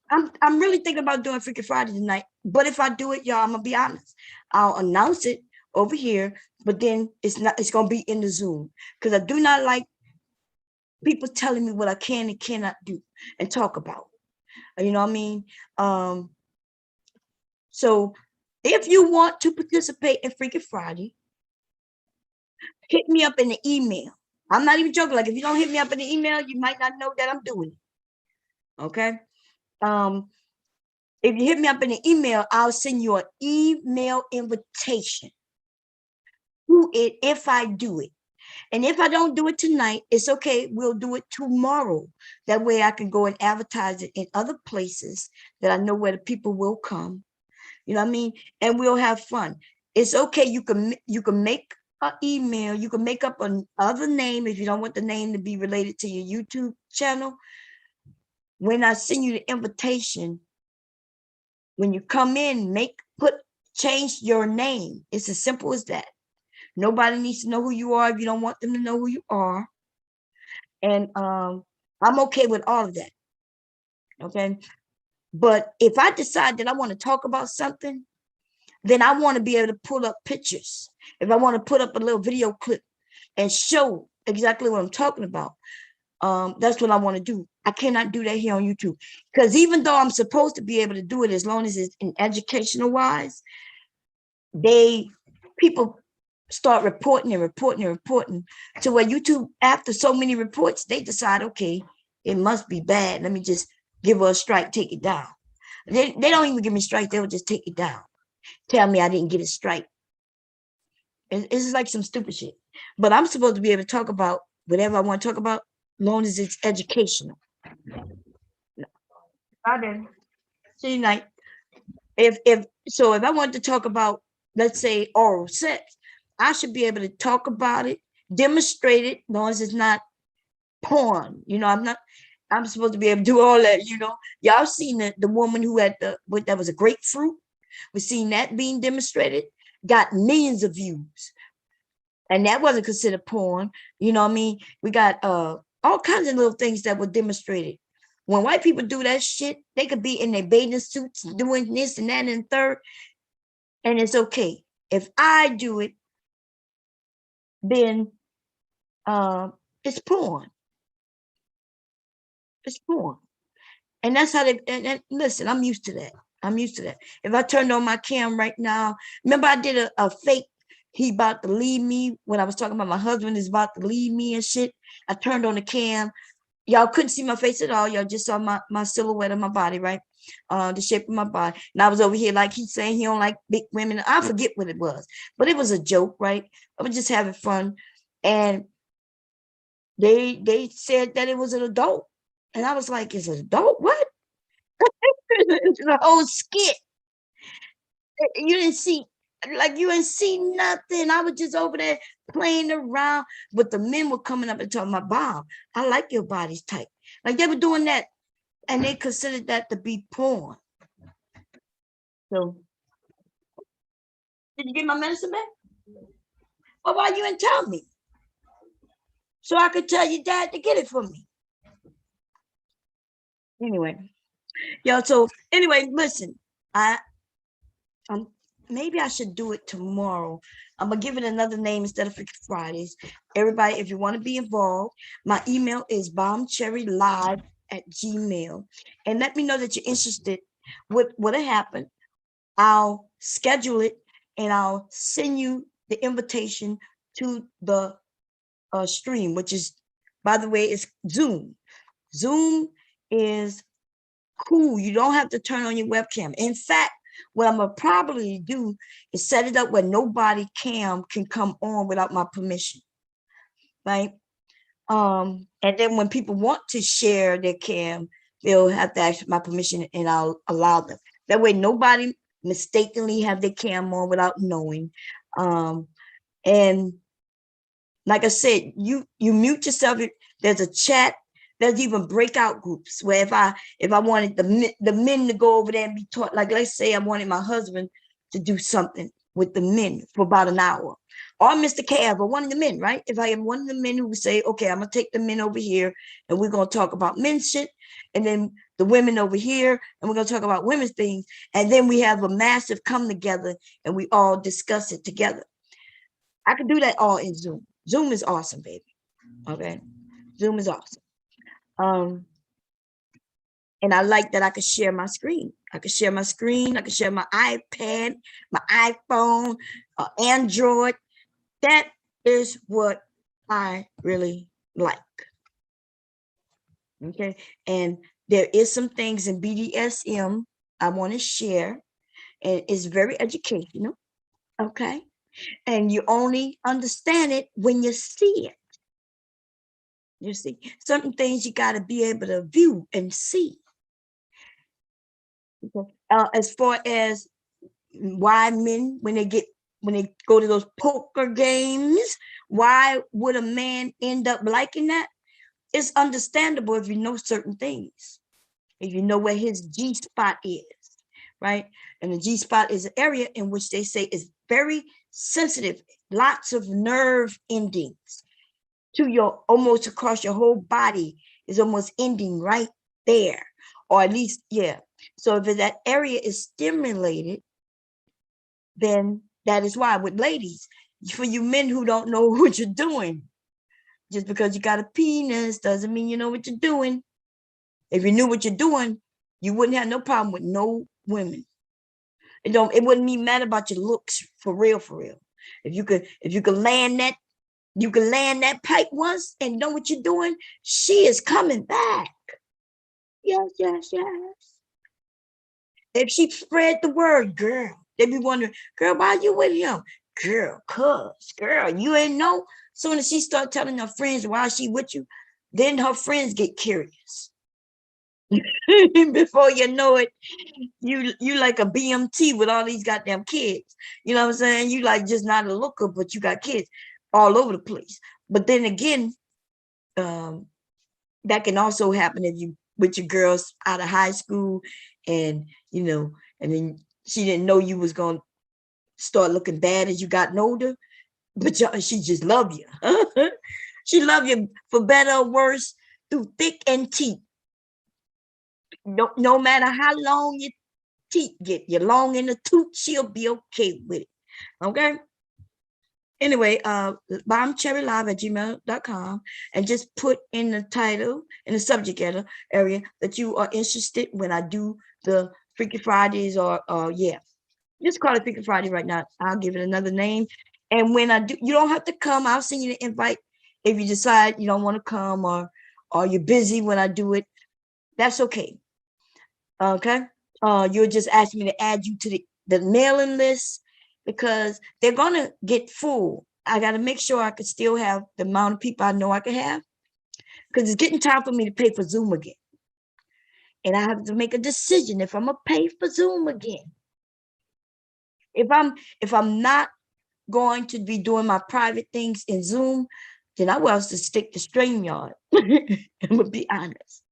[SPEAKER 2] I'm really thinking about doing Freaking Friday tonight. But if I do it, y'all, I'm gonna be honest. I'll announce it over here, but then it's gonna be in the Zoom. Because I do not like people telling me what I can and cannot do and talk about. You know what I mean? So if you want to participate in Freaking Friday, hit me up in the email. I'm not even joking. Like, if you don't hit me up in the email, you might not know that I'm doing it. Okay. If you hit me up in the email, I'll send you an email invitation to it if I do it. And if I don't do it tonight, it's okay. We'll do it tomorrow. That way I can go and advertise it in other places that I know where the people will come. You know what I mean? And we'll have fun. It's okay. You can make an email. You can make up another name if you don't want the name to be related to your YouTube channel. When I send you the invitation, when you come in, change your name. It's as simple as that. Nobody needs to know who you are if you don't want them to know who you are. And I'm okay with all of that. Okay. But if I decide that I want to talk about something, then I want to be able to pull up pictures. If I want to put up a little video clip and show exactly what I'm talking about, that's what I want to do. I cannot do that here on YouTube, because even though I'm supposed to be able to do it as long as it's in educational wise, people start reporting to where YouTube, after so many reports, they decide, okay, it must be bad. Let me just give her a strike, take it down. They don't even give me strike. They'll just take it down. Tell me I didn't get a strike. It's like some stupid shit. But I'm supposed to be able to talk about whatever I want to talk about, as long as it's educational. I did. See, like if I want to talk about, let's say, oral sex, I should be able to talk about it, demonstrate it, as long as it's not porn. I'm supposed to be able to do all that. Y'all seen the woman who had that was a grapefruit. We seen that being demonstrated, got millions of views, and that wasn't considered porn. You know what I mean? We got all kinds of little things that were demonstrated. When white people do that shit, they could be in their bathing suits doing this and that and third, and it's okay. If I do it, then it's porn. It's porn. And that's how and listen, I'm used to that. I'm used to that. If I turned on my cam right now, remember I did a fake, he about to leave me, when I was talking about my husband is about to leave me and shit. I turned on the cam. Y'all couldn't see my face at all. Y'all just saw my silhouette of my body, right? The shape of my body. And I was over here like he's saying he don't like big women. I forget what it was, but it was a joke, right? I was just having fun. And they said that it was an adult. And I was like, is it an adult? What? The whole skit. You didn't see, like you didn't see nothing. I was just over there playing around, but the men were coming up and telling my Bob, I like your body's type. Like they were doing that, and they considered that to be porn. So, did you get my medicine back? Well, why you didn't tell me? So I could tell your dad to get it for me. Anyway, so anyway, listen, um, maybe I should do it tomorrow. I'm gonna give it another name instead of Freaky Fridays. Everybody, if you want to be involved, my email is bombcherrylive@gmail, and let me know that you're interested. What'll happen? I'll schedule it, and I'll send you the invitation to the stream, which is, by the way, it's Zoom. Zoom is cool. You don't have to turn on your webcam. In fact, what I'm gonna probably do is set it up where nobody cam can come on without my permission, right? And then when people want to share their cam, they'll have to ask my permission, and I'll allow them. That way, nobody mistakenly have their cam on without knowing. And like I said, you mute yourself. There's a chat. There's even breakout groups where if I wanted the men to go over there and be taught, like let's say I wanted my husband to do something with the men for about an hour, or Mr. Cav, or one of the men, right? If I have one of the men who would say, okay, I'm gonna take the men over here and we're gonna talk about men's shit, and then the women over here and we're gonna talk about women's things, and then we have a massive come together and we all discuss it together. I can do that all in Zoom. Zoom is awesome, baby. Okay, Zoom is awesome. And I like that I could share my screen. I could share my screen. I could share my iPad, my iPhone, Android. That is what I really like. Okay. And there is some things in BDSM I want to share, and it's very educational. Okay. And you only understand it when you see it. You see, certain things you got to be able to view and see. As far as why men, when they go to those poker games, why would a man end up liking that? It's understandable if you know certain things, if you know where his G spot is, right? And the G spot is an area in which they say is very sensitive, lots of nerve endings to your, almost across your whole body is almost ending right there, or at least, yeah. So if that area is stimulated, then that is why. With ladies, for you men who don't know what you're doing, just because you got a penis doesn't mean you know what you're doing. If you knew what you're doing, you wouldn't have no problem with no women. It wouldn't even matter about your looks, for real, for real. If you could land that pipe once and know what you're doing, she is coming back. Yes, yes, yes. If she spread the word, girl, they be wondering, girl, why are you with him? girl, you ain't know. Soon as she start telling her friends why she with you, then her friends get curious. Before you know it, you like a BMT with all these goddamn kids. You know what I'm saying? You like just not a looker, but you got kids all over the place. But then again, that can also happen if you with your girls out of high school, and and then she didn't know you was gonna start looking bad as you got older, but she just love you. She love you for better or worse, through thick and teeth. No matter how long your teeth get, you long in the tooth, she'll be okay with it. Okay. Anyway, bombcherrylive@gmail.com, and just put in the title, in the subject area, that you are interested when I do the Freaky Fridays, or yeah, just call it Freaky Friday right now. I'll give it another name. And when I do, you don't have to come. I'll send you the invite. If you decide you don't want to come, or you're busy when I do it, that's okay. Okay. You'll just ask me to add you to the mailing list, because they're gonna get full. I gotta make sure I can still have the amount of people I know I can have, because it's getting time for me to pay for Zoom again. And I have to make a decision if I'm gonna pay for Zoom again. If I'm not going to be doing my private things in Zoom, then I will have to stick to StreamYard. I'm gonna be honest.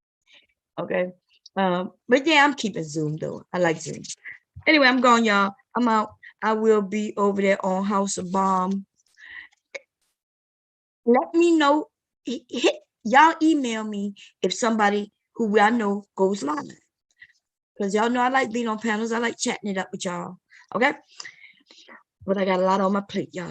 [SPEAKER 2] Okay. But yeah, I'm keeping Zoom though. I like Zoom. Anyway, I'm gone, y'all. I'm out. I will be over there on House of Bomb. Let me know. Y'all email me if somebody who I know goes live. Because y'all know I like being on panels. I like chatting it up with y'all. Okay. But I got a lot on my plate, y'all.